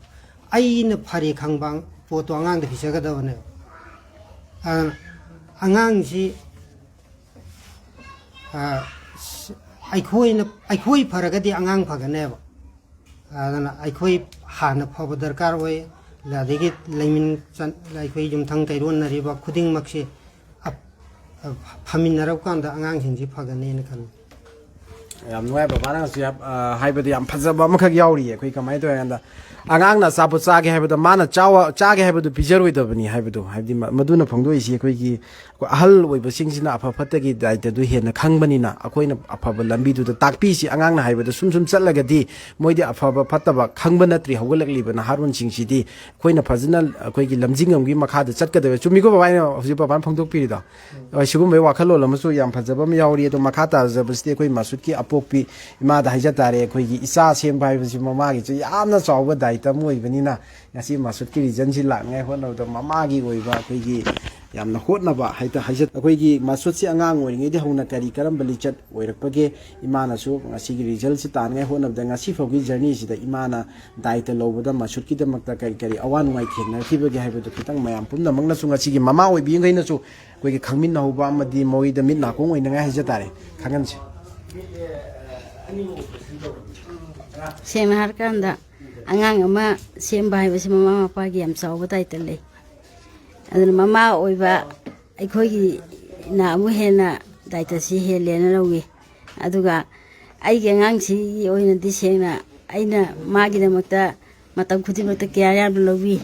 आइना फरे खंबांग पोतो आंगांग द फिसगदबने आंगांग सि अखोई फरगदी आंगांग फगनेबो अदना अखोई हाना फब दरकार होय लादेगी लेमिन अखोई जुमथंग कैरोन नरिबा खुदिंग मक्से फमिनरब कांदा आंगांग सिंगि फगनेन खन याम नुआय बाबाना सि हाइबदि याम फजबा मखक यावरी अखोई कमाय तो यांदा आंगांगना चापो चागे हाइबदा माना चागे हाइबदु पिजरोइदबनी हाइबदु हाइबदि मदुना फंगदोइसि अखोइगी अहल ओइबसिंगसिना अफफतगी दाइतदु हेना खंगबनिना अखोइना अफब लंबीदुदा ताकपीसि आंगांगना हाइबदु सुम चलगदी मोइदि अफब फतबा खंगब नत्रि हौगलकलिबना हारुन सिंगसिदि अखोइना फजना अखोइगी लमजिंगमगी मखादा चटकदबे चुमिगो बाबाइना हजि बाबान फंगदोकपिरिदो सिगुमबे वाखलोल अमसु याम फजबम यावरी अदु मखाता जबस्ति अखोइ मासुदकी अपोकपी इमादा हाइजा तारे अखोइगी इचा सेम बाइबसि ममागी च यामना चावबा दायित्व मोइबनिना ngasi masut ki region si la ngai honno da mamagi oiba akhoi gi ꯌꯥꯝꯅ ꯍꯣꯠꯅꯕ ꯍꯥꯏꯖꯠ ꯑꯩꯈꯣꯏꯒꯤ ꯃꯁꯨꯠꯁꯤ ꯑꯉꯥꯡ ꯑꯣꯏꯔꯤꯉꯩꯗ ꯍꯧꯅ ꯀꯔꯤ ꯀꯔꯝꯕ ꯂꯤꯆꯠ ꯑꯣꯏꯔꯛꯄꯒꯦ ꯏꯃꯥꯅꯁꯨ ꯉꯁꯤꯒꯤ ꯔꯤꯖꯜꯠꯁꯤ ꯇꯥꯅꯉꯥꯏ ꯍꯣꯠꯅꯕꯗ ꯉꯁꯤ ꯐꯥꯎꯒꯤ ꯖꯔꯅꯤꯁꯤꯗ ꯏꯃꯥꯅ ꯗꯥꯏꯇ ꯂꯧꯕꯗ ꯃꯁꯨꯠꯀꯤꯗꯃꯛꯇ ꯀꯔꯤ ꯀꯔꯤ ꯑꯋꯥ ꯅꯨꯡꯉꯥꯏ ꯊꯦꯡꯅꯈꯤꯕꯒꯦ ꯍꯥꯏꯕꯗꯨ ꯈꯤꯇꯪ ꯃꯌꯥꯝ ꯄꯨꯝꯅꯃꯛꯅꯁꯨ ꯉꯁꯤꯒꯤ ꯃꯃꯥ ꯑꯣꯏꯕꯤꯈꯩꯅꯁꯨ ꯑꯩꯈꯣꯏꯒꯤ ꯈꯪꯃꯤꯟꯅꯍꯧꯕ ꯑꯃꯗꯤ ꯃꯣꯏꯗ ꯃꯤꯠ ꯅꯥꯀꯣꯡ ꯑꯣꯏꯅꯉꯥꯏ ꯍꯥꯏꯖ ꯇꯥꯔꯦ ꯈꯪꯍꯟꯁꯤ ꯁꯦꯡꯅ ꯍꯥꯏꯔꯀꯥꯟꯗ ꯑꯉꯥꯡ ꯑꯃ ꯁꯦꯝꯕ ꯍꯥꯏꯕꯁꯤ ꯃꯃꯥ ꯃꯄꯥꯒꯤ ꯌꯥꯝ ꯆꯥꯎꯕ ꯗꯥꯏꯇ ꯂꯩ ꯑꯗꯨꯅ ꯃꯃꯥ ꯑꯣꯏꯕ ꯑꯩꯈꯣꯏꯒꯤꯅ ꯑꯃꯨꯛ ꯍꯦꯟꯅ ꯗꯥꯏꯇꯁꯤ ꯍꯦꯜꯂꯦꯅ ꯂꯧꯏ ꯑꯗꯨꯒ ꯑꯩꯒꯤ ꯑꯉꯥꯡꯁꯤꯒꯤ ꯑꯣꯏꯅꯗꯤ ꯁꯦꯡꯅ ꯑꯩꯅ ꯃꯥꯒꯤꯗꯃꯛꯇ ꯃꯇꯝ ꯈꯨꯗꯤꯡꯃꯛꯇ ꯀꯦꯌꯔ ꯌꯥꯝꯅ ꯂꯧꯕꯤ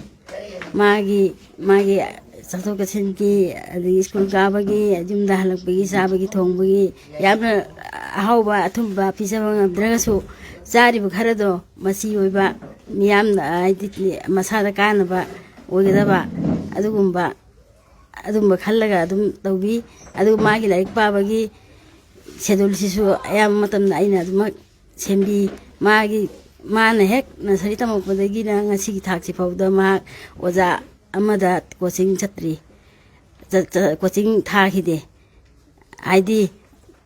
ꯃꯥꯒꯤ ꯆꯠꯊꯣꯛ ꯆꯠꯁꯤꯟꯒꯤ ꯑꯗꯒꯤ ꯁ꯭ꯀꯨꯜ ꯀꯥꯕꯒꯤ ꯌꯨꯝꯗ ꯍꯜꯂꯛꯄꯒꯤ ꯆꯥꯕꯒꯤ ꯊꯣꯡꯕꯒꯤ ꯌꯥꯝꯅ ꯑꯍꯥꯎꯕ ꯑꯊꯨꯝꯕ ꯄꯤꯖꯕ ꯉꯝꯗ꯭ꯔꯒꯁꯨ ꯆꯥꯔꯤꯕ ꯈꯔꯗꯣ ꯃꯆꯤ ꯑꯣꯏꯕ ꯃꯤꯌꯥꯝꯅ ꯍꯥꯏꯗꯤ ꯃꯁꯥꯗ ꯀꯥꯟꯅꯕ ꯑꯣꯏꯒꯗꯕ ꯑꯗꯨꯝꯕ ꯈꯜꯂꯒ ꯑꯗꯨꯝ ꯇꯧꯕꯤ ꯑꯗꯨꯒ ꯃꯥꯒꯤ ꯂꯥꯏꯔꯤꯛ ꯄꯥꯕꯒꯤ ꯁꯦꯗꯨꯜꯁꯤꯁꯨ ꯑꯌꯥꯝꯕ ꯃꯇꯝꯗ ꯑꯩꯅ ꯑꯗꯨꯃꯛ ꯁꯦꯝꯕꯤ ꯃꯥꯅ ꯍꯦꯛ ꯅꯁꯔꯤ ꯇꯝꯃꯛꯄꯗꯒꯤꯅ ꯉꯁꯤꯒꯤ ꯊꯥꯛꯁꯤ ꯐꯥꯎꯗ ꯃꯍꯥꯛ ꯑꯣꯖꯥ ꯑꯃꯗ ꯀꯣꯆꯤꯡ ꯆꯠꯇ꯭ꯔꯤ ꯀꯣꯆꯤꯡ ꯊꯥꯈꯤꯗꯦ ꯍꯥꯏꯗꯤ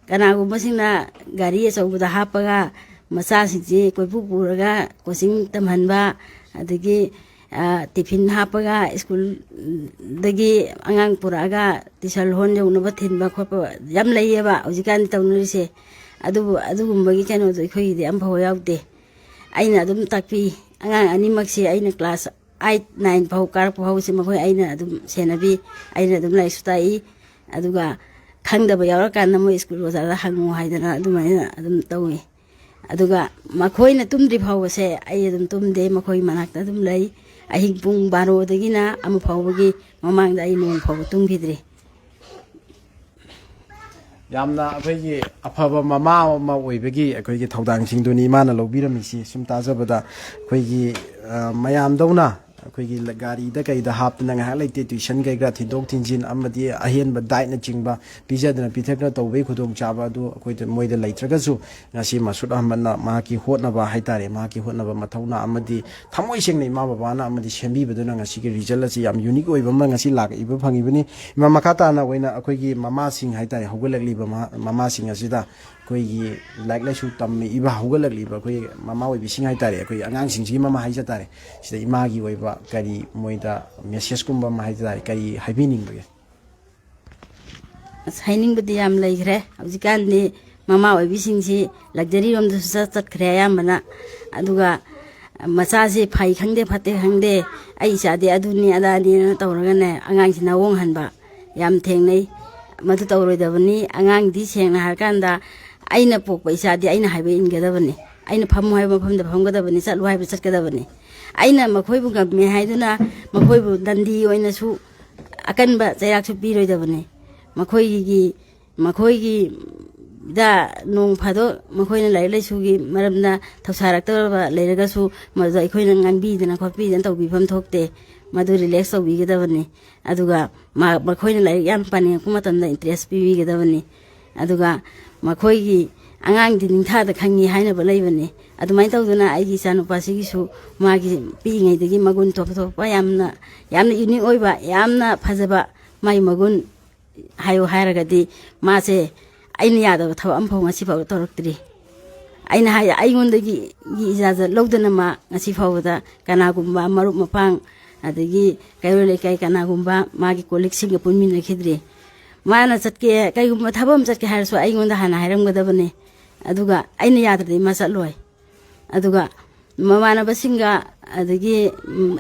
ꯀꯅꯥꯒꯨꯝꯕꯁꯤꯡꯅ ꯒꯥꯔꯤ ꯑꯆꯧꯕꯗ ꯍꯥꯞꯄꯒ ꯃꯆꯥꯁꯤꯡꯁꯤ ꯀꯣꯏꯄꯨ ꯄꯨꯔꯒ ꯀꯣꯆꯤꯡ ꯇꯝꯍꯟꯕ ꯑꯗꯒꯤ ꯇꯤꯐꯤꯟ ꯍꯥꯞꯄꯒ ꯁ꯭ꯀꯨꯜꯗꯒꯤ ꯑꯉꯥꯡ ꯄꯨꯔꯛꯑꯒ ꯇꯤꯁꯜ ꯍꯣꯟ ꯌꯧꯅꯕ ꯊꯤꯟꯕ ꯈꯣꯠꯄ ꯌꯥꯝ ꯂꯩꯌꯦꯕ ꯍꯧꯖꯤꯛꯀꯥꯟꯗꯤ ꯇꯧꯅꯔꯤꯁꯦ ꯑꯗꯨꯕꯨ ꯑꯗꯨꯒꯨꯝꯕꯒꯤ ꯀꯩꯅꯣꯗꯣ ꯑꯩꯈꯣꯏꯒꯤꯗꯤ ꯑꯃꯐꯥꯎ ꯌꯥꯎꯗꯦ ꯑꯩꯅ ꯑꯗꯨꯝ ꯇꯥꯛꯄꯤ ꯑꯉꯥꯡ ꯑꯅꯤꯃꯛꯁꯤ ꯑꯩꯅ ꯀ꯭ꯂꯥꯁ 8, 9 ꯐꯥꯎ ꯀꯥꯔꯛꯄ ꯐꯥꯎꯕꯁꯤ ꯃꯈꯣꯏ ꯑꯩꯅ ꯑꯗꯨꯝ ꯁꯦꯟꯅꯕꯤ ꯑꯩꯅ ꯑꯗꯨꯝ ꯂꯥꯏꯔꯤꯛꯁꯨ ꯇꯥꯛꯏ ꯑꯗꯨꯒ ꯈꯪꯗꯕ ꯌꯥꯎꯔꯀꯥꯟꯗ ꯃꯣꯏ ꯁ꯭ꯀꯨꯜ ꯑꯣꯖꯥꯗ ꯍꯪꯉꯨ ꯍꯥꯏꯗꯅ ꯑꯗꯨꯃꯥꯏꯅ ꯑꯗꯨꯝ ꯇꯧꯏ ꯑꯗꯨꯒ ꯃꯈꯣꯏꯅ ꯇꯨꯝꯗ꯭ꯔꯤ ꯐꯥꯎꯕꯁꯦ ꯑꯩ ꯑꯗꯨم ꯇꯨꯝꯗꯦ ꯃꯈꯣꯏ ꯃꯅꯥꯛꯇ ꯑꯗꯨꯝꯂꯩ ꯑꯍꯤꯡ ꯄꯨꯡ 12ꯗꯒꯤꯅ 1 ꯐꯥꯎꯕꯒꯤ ꯃꯃꯥꯡꯗ ꯑꯩ ꯅꯣꯡ ꯐꯥꯎꯕ ꯇꯨꯝꯈꯤꯗ꯭ꯔꯤ ꯌꯥꯝꯅ ꯑꯩꯈꯣꯏꯒꯤ ꯑꯐꯕ ꯃꯃꯥ ꯑꯃ ꯑꯣꯏꯕꯒꯤ ꯑꯩꯈꯣꯏꯒꯤ ꯊꯧꯗꯥꯡꯁꯤꯡꯗꯨꯅꯤ ꯏꯃꯥꯅ ꯂꯧꯕꯤꯔꯝꯃꯤꯁꯤ ꯁꯨꯝ ꯇꯥꯖꯕꯗ ꯑꯩꯈꯣꯏꯒꯤ ꯃꯌꯥꯝꯗꯧꯅ ꯑꯩꯈꯣꯏꯒꯤ ꯒꯥꯔꯤꯗ ꯀꯩꯗ ꯍꯥꯞꯇꯅ ꯉꯥꯏꯍꯥꯛ ꯂꯩꯇꯦ ꯇ꯭ꯌꯨꯁꯟ ꯀꯩꯀꯥ ꯊꯤꯟꯗꯣꯛ ꯊꯤꯟꯖꯤꯟ ꯑꯃꯗꯤ ꯑꯍꯦꯟꯕ ꯗꯥꯏꯠꯅꯆꯤꯡꯕ ꯄꯤꯖꯗꯅ ꯄꯤꯊꯛꯅ ꯇꯧꯕꯒꯤ ꯈꯨꯗꯣꯡꯆꯥꯕ ꯑꯗꯨ ꯑꯩꯈꯣꯏꯗ ꯃꯣꯏꯗ ꯂꯩꯇ꯭ꯔꯒꯁꯨ ꯉꯁꯤ ꯃꯁꯨꯠ ꯑꯍꯃꯗꯅ ꯃꯍꯥꯛꯀꯤ ꯍꯣꯠꯅꯕ ꯍꯥꯏꯇꯥꯔꯦ ꯃꯍꯥꯛꯀꯤ ꯍꯣꯠꯅꯕ ꯃꯊꯧꯅꯥ ꯑꯃꯗꯤ ꯊꯃꯣꯏ ꯁꯦꯡꯅ ꯏꯃꯥ ꯕꯕꯥꯅ ꯑꯃꯗꯤ ꯁꯦꯝꯕꯤꯕꯗꯨꯅ ꯉꯁꯤꯒꯤ ꯔꯤꯖꯜ ꯑꯁꯤ ꯌꯥꯝ ꯌꯨꯅꯤꯛ ꯑꯣꯏꯕ ꯑꯃ ꯉꯁꯤ ꯂꯥꯛꯏꯕ ꯐꯪꯉꯤꯕꯅꯤ ꯏꯃꯥ ꯃꯈꯥ ꯇꯥꯅ ꯑꯣꯏꯅ ꯑꯩꯈꯣꯏꯒꯤ ꯃꯃꯥꯁꯤꯡ ꯍꯥꯏꯇꯥꯔꯦ ꯍꯧꯒꯠꯂꯛꯂꯤꯕ ꯃꯃꯥꯁꯤꯡ ꯑꯁꯤꯗ ꯑꯩꯈꯣꯏꯒꯤ ꯂꯥꯏꯔꯤꯛ ꯂꯥꯏꯁꯨ ꯇꯝꯃꯛꯏꯕ ꯍꯧꯒꯠꯂꯛꯂꯤꯕ ꯑꯩꯈꯣꯏ ꯃꯃꯥ ꯑꯣꯏꯕꯤꯁꯤꯡ ꯍꯥꯏꯇꯥꯔꯦ ꯑꯩꯈꯣꯏ ꯑꯉꯥꯡꯁꯤꯡꯁꯤꯒꯤ ꯃꯃꯥ ꯍꯥꯏꯖ ꯇꯥꯔꯦ ꯁꯤꯗ ꯏꯃꯥꯒꯤ ꯑꯣꯏꯕ ꯀꯔꯤ ꯃꯣꯏꯗ ꯃꯦꯁꯦꯖꯀꯨꯝꯕ ꯑꯃ ꯍꯥꯏꯖ ꯇꯥꯔꯦ ꯀꯔꯤ ꯍꯥꯏꯕꯤꯅꯤꯡꯕꯒꯦ ꯍꯥꯏꯅꯤꯡꯕꯗꯤ ꯌꯥꯝ ꯂꯩꯈ꯭ꯔꯦ ꯍꯧꯖꯤꯛꯀꯥꯟꯗꯤ ꯃꯃꯥ ꯑꯣꯏꯕꯤꯁꯤꯡꯁꯤ ꯂꯛꯖꯔꯤꯔꯣꯝꯗꯁꯨ ꯆꯠꯈ꯭ꯔꯦ ꯑꯌꯥꯝꯕꯅ ꯑꯗꯨꯒ ꯃꯆꯥꯁꯤ ꯐꯩ ꯈꯪꯗꯦ ꯐꯠꯇꯦ ꯈꯪꯗꯦ ꯑꯩ ꯏꯆꯥꯗꯤ ꯑꯗꯨꯅꯤ ꯑꯗꯥꯅꯤꯅ ꯇꯧꯔꯒꯅꯦ ꯑꯉꯥꯡꯁꯤꯅ ꯍꯣꯡꯍꯟꯕ ꯌꯥꯝ ꯊꯦꯡꯅꯩ ꯃꯗꯨ ꯇꯧꯔꯣꯏꯗꯕꯅꯤ ꯑꯉꯥꯡꯗꯤ ꯁꯦꯡꯅ ꯍꯥꯏꯔꯀꯥꯟꯗ ꯑꯩꯅ ꯄꯣꯛꯄ ꯏꯆꯥꯗꯤ ꯑꯩꯅ ꯍꯥꯏꯕ ꯏꯟꯒꯗꯕꯅꯤ ꯑꯩꯅ ꯐꯝꯃꯨ ꯍꯥꯏꯕ ꯃꯐꯝꯗ ꯐꯝꯒꯗꯕꯅꯤ ꯆꯠꯂꯨ ꯍꯥꯏꯕ ꯆꯠꯀꯗꯕꯅꯤ ꯑꯩꯅ ꯃꯈꯣꯏꯕꯨ ꯉꯝꯃꯦ ꯍꯥꯏꯗꯨꯅ ꯃꯈꯣꯏꯕꯨ ꯗꯟꯗꯤ ꯑꯣꯏꯅꯁꯨ ꯑꯀꯟꯕ ꯆꯩꯔꯥꯛꯁꯨ ꯄꯤꯔꯣꯏꯗꯕꯅꯤ ꯃꯈꯣꯏꯒꯤꯗ ꯅꯣꯡ ꯐꯥꯗꯣꯛ ꯃꯈꯣꯏꯅ ꯂꯥꯏꯔꯤꯛ ꯂꯥꯏꯁꯨꯒꯤ ꯃꯔꯝꯗ ꯊꯧꯁꯥꯔꯛꯇꯕ ꯂꯩꯔꯒꯁꯨ ꯃꯗꯨ ꯑꯩꯈꯣꯏꯅ ꯉꯥꯡꯕꯤꯗꯅ ꯈꯣꯠꯄꯤꯗꯅ ꯇꯧꯕꯤꯐꯝ ꯊꯣꯛꯇꯦ ꯃꯗꯨ ꯔꯤꯂꯦꯛꯁ ꯇꯧꯕꯤꯒꯗꯕꯅꯤ ꯑꯗꯨꯒ ꯃꯈꯣꯏꯅ ꯂꯥꯏꯔꯤꯛ ꯌꯥꯝ ꯄꯥꯅꯤꯡꯉꯛꯄ ꯃꯇꯝꯗ ꯏꯟꯇꯔꯦꯁ ꯄꯤꯕꯤꯒꯗꯕꯅꯤ ꯑꯗꯨꯒ ꯃꯈꯣꯏꯒꯤ ꯑꯉꯥꯡꯗꯤ ꯅꯤꯡꯊꯥꯗ ꯈꯪꯉꯤ ꯍꯥꯏꯅꯕ ꯂꯩꯕꯅꯤ ꯑꯗꯨꯃꯥꯏꯅ ꯇꯧꯗꯅ ꯑꯩꯒꯤ ꯏꯆꯥꯅꯨꯄꯥꯁꯤꯒꯤꯁꯨ ꯃꯥꯒꯤ ꯄꯤꯛꯏꯉꯩꯗꯒꯤ ꯃꯒꯨꯟ ꯊꯣꯛꯄ ꯊꯣꯛꯄ ꯌꯥꯝꯅ ꯌꯨꯅꯤꯛ ꯑꯣꯏꯕ ꯌꯥꯝꯅ ꯐꯖꯕ ꯃꯥꯒꯤ ꯃꯒꯨꯟ ꯍꯥꯏꯌꯨ ꯍꯥꯏꯔꯒꯗꯤ ꯃꯥꯁꯦ ꯑꯩꯅ ꯌꯥꯗꯕ ꯊꯕꯛ ꯑꯃꯐꯥꯎ ꯉꯁꯤ ꯐꯥꯎꯕ ꯇꯧꯔꯛꯇ꯭ꯔꯤ ꯑꯩꯅ ꯑꯩꯉꯣꯟꯗꯒꯤ ꯏꯖꯥꯖꯠ ꯂꯧꯗꯅ ꯃꯥ ꯉꯁꯤ ꯐꯥꯎꯕꯗ ꯀꯅꯥꯒꯨꯝꯕ ꯃꯔꯨꯞ ꯃꯄꯥꯡ ꯑꯗꯒꯤ ꯀꯩꯔꯣꯜ ꯂꯩꯀꯥꯏ ꯀꯅꯥꯒꯨꯝꯕ ꯃꯥꯒꯤ ꯀꯣꯂꯤꯛꯁꯤꯡꯒ ꯄꯨꯟꯃꯤꯟꯅꯈꯤꯗ꯭ꯔꯤ ꯃꯥꯅ ꯆꯠꯀꯦ ꯀꯩꯒꯨꯝꯕ ꯊꯕꯛ ꯑꯃ ꯆꯠꯀꯦ ꯍꯥꯏꯔꯁꯨ ꯑꯩꯉꯣꯟꯗ ꯍꯥꯟꯅ ꯍꯥꯏꯔꯝꯒꯗꯕꯅꯤ ꯑꯗꯨꯒ ꯑꯩꯅ ꯌꯥꯗ꯭ꯔꯗꯤ ꯃꯥ ꯆꯠꯂꯣꯏ ꯑꯗꯨꯒ ꯃꯃꯥꯟꯅꯕꯁꯤꯡꯒ ꯑꯗꯒꯤ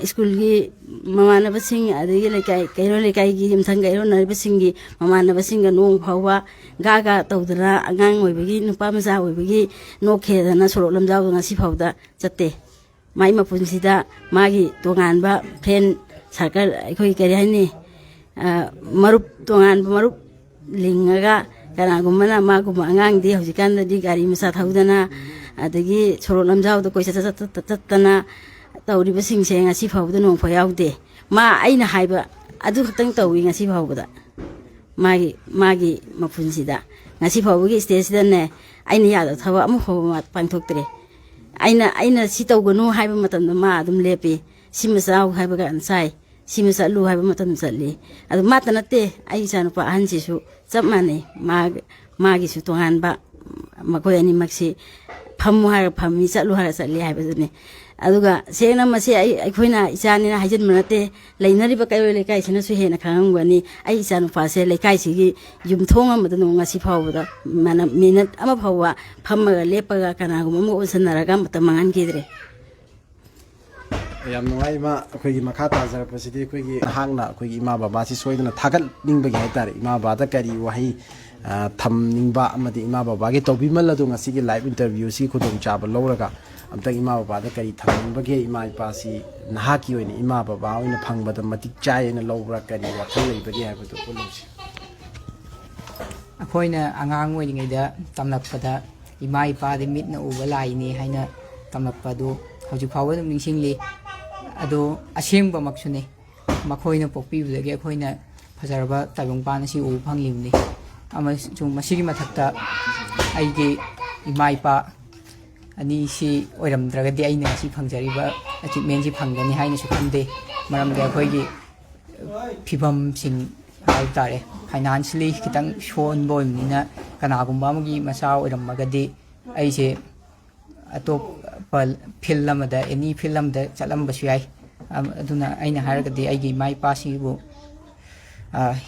ꯁ꯭ꯀꯨꯜꯒꯤ ꯃꯃꯥꯟꯅꯕꯁꯤꯡ ꯑꯗꯒꯤ ꯀꯩꯔꯣꯜ ꯂꯩꯀꯥꯏꯒꯤ ꯌꯨꯝꯊꯪ ꯀꯩꯔꯣꯟꯅꯔꯤꯕꯁꯤꯡꯒꯤ ꯃꯃꯥꯟꯅꯕꯁꯤꯡꯒ ꯅꯣꯡ ꯐꯥꯎꯕ ꯒꯥ ꯇꯧꯗꯅ ꯑꯉꯥꯡ ꯑꯣꯏꯕꯒꯤ ꯅꯨꯄꯥ ꯃꯆꯥ ꯑꯣꯏꯕꯒꯤ ꯅꯣꯛꯈꯦꯗꯅ ꯁꯣꯔꯣꯛ ꯂꯝꯖꯥꯎꯗ ꯉꯁꯤ ꯐꯥꯎꯗ ꯆꯠꯇꯦ ꯃꯥꯏ ꯃꯄꯨꯟꯁꯤꯗ ꯃꯥꯒꯤ ꯇꯣꯉꯥꯟꯕ ꯐ꯭ꯔꯦꯟ ꯁꯥꯔꯀꯜ ꯑꯩꯈꯣꯏ ꯀꯔꯤ ꯍꯥꯏꯅꯤ ꯇꯣꯉꯥꯟꯕ ꯃꯔꯨꯞ ꯂꯤꯡꯉꯒ ꯀꯅꯥꯒꯨꯝꯕꯅ ꯃꯥꯒꯨꯝꯕ ꯑꯉꯥꯡꯗꯤ ꯍꯧꯖꯤꯛꯀꯥꯟꯗꯗꯤ ꯒꯥꯔꯤ ꯃꯆꯥ ꯊꯧꯗꯅ ꯑꯗꯒꯤ ꯁꯣꯔꯣꯛ ꯂꯝꯖꯥꯎꯗ ꯀꯣꯏꯆꯠ ꯆꯠꯇꯅ ꯇꯧꯔꯤꯕꯁꯤꯡꯁꯦ ꯉꯁꯤ ꯐꯥꯎꯕꯗ ꯅꯣꯡꯐꯥꯎ ꯌꯥꯎꯗꯦ ꯃꯥ ꯑꯩꯅ ꯍꯥꯏꯕ ꯑꯗꯨ ꯈꯛꯇꯪ ꯇꯧꯏ ꯉꯁꯤ ꯐꯥꯎꯕꯗ ꯃꯥꯒꯤ ꯃꯄꯨꯟꯁꯤꯗ ꯉꯁꯤ ꯐꯥꯎꯕꯒꯤ ꯁ꯭ꯇꯦꯖꯁꯤꯗꯅꯦ ꯑꯩꯅ ꯌꯥꯗꯕ ꯊꯕꯛ ꯑꯃ ꯐꯥꯎꯕ ꯄꯥꯡꯊꯣꯛꯇ꯭ꯔꯦ ꯑꯩꯅ ꯁꯤ ꯇꯧꯒꯅꯨ ꯍꯥꯏꯕ ꯃꯇꯝꯗ ꯃꯥ ꯑꯗꯨꯝ ꯂꯦꯞꯄꯤ ꯁꯤꯃ ꯆꯥꯎ ꯍꯥꯏꯕ ꯀꯥꯟꯗ ꯁꯤꯃ ꯆꯠꯂꯨ ꯍꯥꯏꯕ ꯃꯇꯝꯗ ꯆꯠꯂꯤ ꯑꯗꯨ ꯃꯥꯇ ꯅꯠꯇꯦ ꯑꯩ ꯏꯆꯥꯅꯨꯄꯥ ꯑꯍꯟꯁꯤꯁꯨ ꯆꯞ ꯃꯥꯟꯅꯩ ꯃꯥꯒꯤꯁꯨ ꯇꯣꯉꯥꯟꯕ ꯃꯈꯣꯏ ꯑꯅꯤꯃꯛꯁꯤ ꯐꯝꯃꯨ ꯍꯥꯏꯔꯒ ꯐꯝꯃꯤ ꯆꯠꯂꯨ ꯍꯥꯏꯔꯒ ꯆꯠꯂꯤ ꯍꯥꯏꯕꯗꯨꯅꯤ ꯑꯗꯨꯒ ꯁꯦꯡꯅ ꯃꯁꯤ ꯑꯩꯈꯣꯏꯅ ꯏꯆꯥꯅꯤꯅ ꯍꯥꯏꯖꯤꯟꯕ ꯅꯠꯇꯦ ꯂꯩꯅꯔꯤꯕ ꯀꯩꯔꯣꯏ ꯂꯩꯀꯥꯏꯁꯤꯅꯁꯨ ꯍꯦꯟꯅ ꯈꯪꯉꯝꯒꯅꯤ ꯑꯩ ꯏꯆꯥꯅꯨꯄꯥꯁꯦ ꯂꯩꯀꯥꯏꯁꯤꯒꯤ ꯌꯨꯝꯊꯣꯡ ꯑꯃꯗ ꯉꯁꯤ ꯐꯥꯎꯕꯗ ꯃꯤꯅꯠ ꯑꯃ ꯐꯥꯎꯕ ꯐꯝꯃꯒ ꯂꯦꯞꯄꯒ ꯀꯅꯥꯒꯨꯝꯕ ꯑꯃ ꯑꯣꯟꯁꯟꯅꯔꯒ ꯃꯇꯝ ꯃꯥꯡꯍꯟꯈꯤꯗ꯭ꯔꯦ ꯌꯥꯝ ꯅꯨꯡꯉꯥꯏ ꯏꯃꯥ ꯑꯩꯈꯣꯏꯒꯤ ꯃꯈꯥ ꯇꯥꯖꯔꯛꯄꯁꯤꯗꯤ ꯑꯩꯈꯣꯏꯒꯤ ꯅꯍꯥꯛꯅ ꯑꯩꯈꯣꯏꯒꯤ ꯏꯃꯥ ꯕꯕꯥꯁꯤ ꯁꯣꯏꯗꯅ ꯊꯥꯒꯠꯅꯤꯡꯕꯒꯤ ꯍꯥꯏꯇꯥꯔꯦ ꯏꯃꯥ ꯕꯕꯥꯗ ꯀꯔꯤ ꯋꯥꯍꯩ ꯊꯝꯅꯤꯡꯕ ꯑꯃꯗꯤ ꯏꯃꯥ ꯕꯕꯥꯒꯤ ꯇꯧꯕꯤꯃꯜ ꯑꯗꯨ ꯉꯁꯤꯒꯤ ꯂꯥꯏꯚ ꯏꯟꯇꯔꯚ꯭ꯌꯨꯁꯤ ꯈꯨꯗꯣꯡꯆꯥꯕ ꯂꯧꯔꯒ ꯑꯝꯇꯪ ꯏꯃꯥ ꯕꯕꯥꯗ ꯀꯔꯤ ꯊꯝꯅꯤꯡꯕꯒꯦ ꯏꯃꯥ ꯏꯄꯥꯁꯤ ꯅꯍꯥꯛꯀꯤ ꯑꯣꯏꯅ ꯏꯃꯥ ꯕꯕꯥ ꯑꯣꯏꯅ ꯐꯪꯕꯗ ꯃꯇꯤꯛ ꯆꯥꯏꯅ ꯂꯧꯕ꯭ꯔꯥ ꯀꯔꯤ ꯋꯥꯈꯜ ꯂꯩꯕꯒꯦ ꯍꯥꯏꯕꯗꯨ ꯎꯠꯂꯨꯁꯤ ꯑꯩꯈꯣꯏꯅ ꯑꯉꯥꯡ ꯑꯣꯏꯔꯤꯉꯩꯗ ꯇꯝꯂꯛꯄꯗ ꯏꯃꯥ ꯏꯄꯥꯗꯤ ꯃꯤꯠꯅ ꯎꯕ ꯂꯥꯏꯅꯤ ꯍꯥꯏꯅ ꯇꯝꯂꯛꯄꯗꯨ ꯍꯧꯖꯤꯛ ꯐꯥꯎꯕ ꯑꯗꯨꯝ ꯅꯤꯡꯁꯤꯡꯂꯤ ꯑꯗꯣ ꯑꯁꯦꯡꯕꯃꯛꯁꯨꯅꯤ ꯃꯈꯣꯏꯅ ꯄꯣꯛꯄꯤꯕꯗꯒꯤ ꯑꯩꯈꯣꯏꯅ ꯐꯖꯔꯕ ꯇꯥꯏꯕꯪꯄꯥꯟ ꯑꯁꯤ ꯎꯕ ꯐꯪꯂꯤꯕꯅꯤ ꯑꯃꯁꯨꯡ ꯃꯁꯤꯒꯤ ꯃꯊꯛꯇ ꯑꯩꯒꯤ ꯏꯃꯥ ꯏꯄꯥ ꯑꯅꯤꯁꯤ ꯑꯣꯏꯔꯝꯗ꯭ꯔꯒꯗꯤ ꯑꯩꯅ ꯉꯁꯤ ꯐꯪꯖꯔꯤꯕ ꯑꯦꯆꯤꯞꯃꯦꯟꯁꯤ ꯐꯪꯒꯅꯤ ꯍꯥꯏꯅꯁꯨ ꯈꯟꯗꯦ ꯃꯔꯝꯗꯤ ꯑꯩꯈꯣꯏꯒꯤ ꯐꯤꯕꯝꯁꯤꯡ ꯍꯥꯏꯕ ꯇꯥꯔꯦ ꯐꯥꯏꯅꯥꯟꯁꯤꯌꯦꯜꯂꯤ ꯈꯤꯇꯪ ꯁꯣꯟꯕ ꯑꯣꯏꯕꯅꯤꯅ ꯀꯅꯥꯒꯨꯝꯕ ꯑꯃꯒꯤ ꯃꯆꯥ ꯑꯣꯏꯔꯝꯃꯒꯗꯤ ꯑꯩꯁꯦ ꯑꯇꯣꯞꯄ ꯐꯤꯜ ꯑꯃꯗ ꯑꯦꯅꯤ ꯐꯤꯜ ꯑꯃꯗ ꯆꯠꯂꯝꯕꯁꯨ ꯌꯥꯏ ꯑꯗꯨꯅ ꯑꯩꯅ ꯍꯥꯏꯔꯒꯗꯤ ꯑꯩꯒꯤ ꯏꯃꯥ ꯏꯄꯥꯁꯤꯕꯨ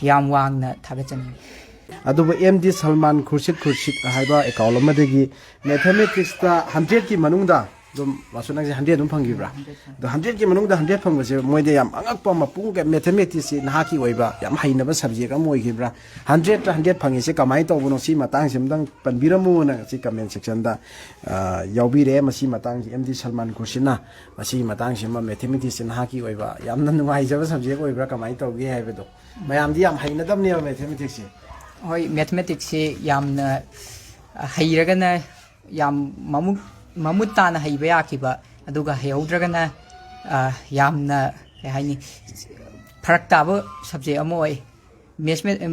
ꯌꯥꯝ ꯋꯥꯡꯅ ꯊꯥꯒꯠꯆꯅꯤꯡꯉꯤ ꯑꯗꯨꯕꯨ MD ꯁꯜꯃꯥꯟ ꯈꯨꯔꯁꯤꯠ ꯍꯥꯏꯕ ꯑꯦꯀꯥꯎꯟ ꯑꯃꯗꯒꯤ ꯃꯦꯊꯃꯦꯇꯤꯛꯁꯇ 100ꯀꯤ ꯃꯅꯨꯡꯗ ꯑꯗꯨꯝ ꯃꯥꯁꯨ ꯅꯪꯁꯦ 100 ꯑꯗꯨꯝ ꯐꯪꯈꯤꯕ꯭ꯔꯥ ꯑꯗꯣ 100ꯀꯤ ꯃꯅꯨꯡꯗ 100 ꯐꯪꯕꯁꯦ ꯃꯣꯏꯗ ꯌꯥꯝ ꯑꯉꯛꯄ ꯃꯄꯨꯡ ꯃꯦꯊꯃꯦꯇꯤꯛꯁꯁꯤ ꯅꯍꯥꯛꯀꯤ ꯑꯣꯏꯕ ꯌꯥꯝ ꯍꯩꯅꯕ ꯁꯕꯖꯦꯛ ꯑꯃ ꯑꯣꯏꯈꯤꯕ꯭ꯔꯥ 100ꯇ 100 ꯐꯪꯉꯤꯁꯦ ꯀꯃꯥꯏꯅ ꯇꯧꯕꯅꯣ ꯁꯤ ꯃꯇꯥꯡꯁꯤ ꯑꯃꯇꯪ ꯄꯟꯕꯤꯔꯝꯃꯨꯅ ꯉꯁꯤ ꯀꯃꯦꯟ ꯁꯦꯛꯁꯟꯗ ꯌꯥꯎꯕꯤꯔꯛꯑꯦ ꯃꯁꯤ ꯃꯇꯥꯡꯁꯤ MD ꯁꯜꯃꯥꯟ ꯈꯨꯔꯁꯤꯠꯅ ꯃꯁꯤꯒꯤ ꯃꯇꯥꯡꯁꯤꯃ ꯃꯦꯊꯃꯦꯇꯤꯛꯁꯁꯤ ꯅꯍꯥꯛꯀꯤ ꯑꯣꯏꯕ ꯌꯥꯝꯅ ꯅꯨꯡꯉꯥꯏꯖꯕ ꯁꯕꯖꯦꯛ ꯑꯣꯏꯕ꯭ꯔꯥ ꯀꯃꯥꯏꯅ ꯇꯧꯒꯦ ꯍꯥꯏꯕꯗꯣ ꯃꯌꯥꯝꯗꯤ ꯌꯥꯝ ꯍꯩꯅꯗꯕꯅꯦꯕ ꯃꯦꯊꯃꯦꯇꯤꯛꯁꯁꯤ ꯍꯣꯏ ꯃꯦꯊꯃꯦꯇꯤꯛꯁꯤ ꯌꯥꯝꯅ ꯍꯩꯔꯒꯅ ꯌꯥꯝ ꯃꯃꯨꯠ ꯇꯥꯅ ꯍꯩꯕ ꯌꯥꯈꯤꯕ ꯑꯗꯨꯒ ꯍꯩꯍꯧꯗ꯭ꯔꯒꯅ ꯌꯥꯝꯅ ꯀꯩ ꯍꯥꯏꯅꯤ ꯐꯔꯛ ꯇꯥꯕ ꯁꯕꯖꯦꯛ ꯑꯃ ꯑꯣꯏ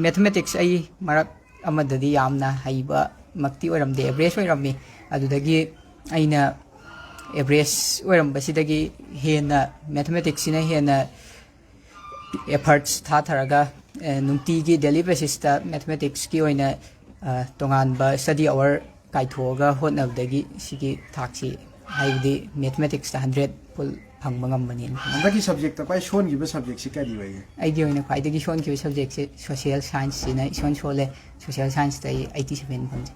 ꯃꯦꯊꯃꯦꯇꯤꯛꯁ ꯑꯩ ꯃꯔꯛ ꯑꯃꯗꯗꯤ ꯌꯥꯝꯅ ꯍꯩꯕ ꯃꯛꯇꯤ ꯑꯣꯏꯔꯝꯗꯦ ꯑꯦꯚꯔꯦꯖ ꯑꯣꯏꯔꯝꯃꯤ ꯑꯗꯨꯗꯒꯤ ꯑꯩꯅ ꯑꯦꯚꯔꯦꯖ ꯑꯣꯏꯔꯝꯕꯁꯤꯗꯒꯤ ꯍꯦꯟꯅ ꯃꯦꯊꯃꯦꯇꯤꯛꯁꯁꯤꯅ ꯍꯦꯟꯅ ꯑꯦꯐꯔꯠꯁ ꯊꯥꯊꯔꯒ ꯅꯨꯡꯇꯤꯒꯤ ꯗꯦꯂꯤ ꯕꯦꯁꯤꯁꯇ ꯃꯦꯊꯃꯦꯇꯤꯛꯁꯀꯤ ꯑꯣꯏꯅ ꯇꯣꯉꯥꯟꯕ ꯁ꯭ꯇꯗꯤ ꯑꯋꯥꯔ ꯀꯥꯏꯊꯣꯛꯑꯒ ꯍꯣꯠꯅꯕꯗꯒꯤ ꯁꯤꯒꯤ ꯊꯥꯛꯁꯤ ꯍꯥꯏꯕꯗꯤ ꯃꯦꯊꯃꯦꯇꯤꯛꯁꯇ 100 ꯐꯨꯜ ꯐꯪꯕ ꯉꯝꯕꯅꯤ ꯍꯟꯗꯛꯀꯤ ꯁꯕꯖꯦꯛꯇ ꯈ꯭ꯋꯥꯏ ꯁꯣꯟꯈꯤꯕ ꯁꯕꯖꯦꯛꯁꯤ ꯀꯔꯤ ꯑꯣꯏꯒꯦ ꯑꯩꯒꯤ ꯑꯣꯏꯅ ꯈ꯭ꯋꯥꯏꯗꯒꯤ ꯁꯣꯟꯈꯤꯕ ꯁꯕꯖꯦꯛꯁꯤ ꯁꯣꯁꯤꯌꯦꯜ ꯁꯥꯏꯟꯁꯁꯤꯅ ꯏꯁꯣꯟ ꯁꯣꯜꯂꯦ ꯁꯣꯁꯤꯌꯦꯜ ꯁꯥꯏꯟꯁꯇ ꯑꯩ 87 ꯐꯪꯖꯩ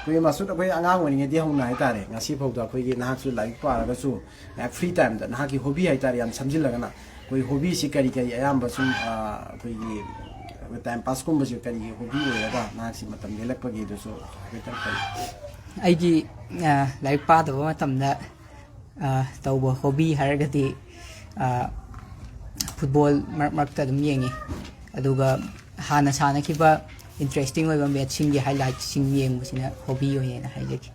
ꯑꯩꯈꯣꯏ ꯃꯁꯨꯗ ꯑꯩꯈꯣꯏ ꯑꯉꯥꯡ ꯑꯣꯏꯔꯤꯉꯩꯗꯤ ꯍꯧꯅ ꯍꯥꯏꯇꯥꯔꯦ ꯉꯁꯤ ꯐꯥꯎꯗ ꯑꯩꯈꯣꯏꯒꯤ ꯅꯍꯥꯛꯁꯨ ꯂꯥꯏꯔꯤꯛ ꯄꯥꯔꯒꯁꯨ ꯐ꯭ꯔꯤ ꯇꯥꯏꯝꯗ ꯅꯍꯥꯛꯀꯤ ꯍꯣꯕꯤ ꯍꯥꯏꯇꯥꯔꯦ ꯌꯥꯝ ꯁꯝꯖꯤꯜꯂꯒꯅ ꯑꯩꯈꯣꯏ ꯍꯣꯕꯤꯁꯤ ꯀꯔꯤ ꯑꯌꯥꯝꯕ ꯁꯨꯝ ꯑꯩꯈꯣꯏꯒꯤ ꯇꯥꯏꯝ ꯄꯥꯁꯀꯨꯝꯕꯁꯤ ꯀꯔꯤꯒꯤ ꯍꯣꯕꯤ ꯑꯣꯏꯔꯒ ꯅꯍꯥꯛꯁꯤ ꯃꯇꯝ ꯂꯦꯜꯂꯛꯄꯒꯤꯗꯨꯁꯨ ꯍꯥꯏꯐꯦꯠꯇꯪ ꯀꯔꯤ ꯑꯩꯒꯤ ꯂꯥꯏꯔꯤꯛ ꯄꯥꯗꯕ ꯃꯇꯝꯗ ꯇꯧꯕ ꯍꯣꯕꯤ ꯍꯥꯏꯔꯒꯗꯤ ꯐꯨꯠꯕꯣꯜ ꯃꯔꯛꯇ ꯑꯗꯨꯝ ꯌꯦꯡꯉꯤ ꯑꯗꯨꯒ ꯍꯥꯟꯅ ꯁꯥꯟꯅꯈꯤꯕ ꯏꯟꯇꯔꯦꯁꯇꯤꯡ ꯑꯣꯏꯕ ꯃꯦꯠꯁꯁꯤꯡꯒꯤ ꯍꯥꯏꯂꯥꯏꯠꯁꯤꯡ ꯌꯦꯡꯕꯁꯤꯅ ꯍꯣꯕꯤ ꯑꯣꯏꯅ ꯍꯥꯏꯖꯒꯦ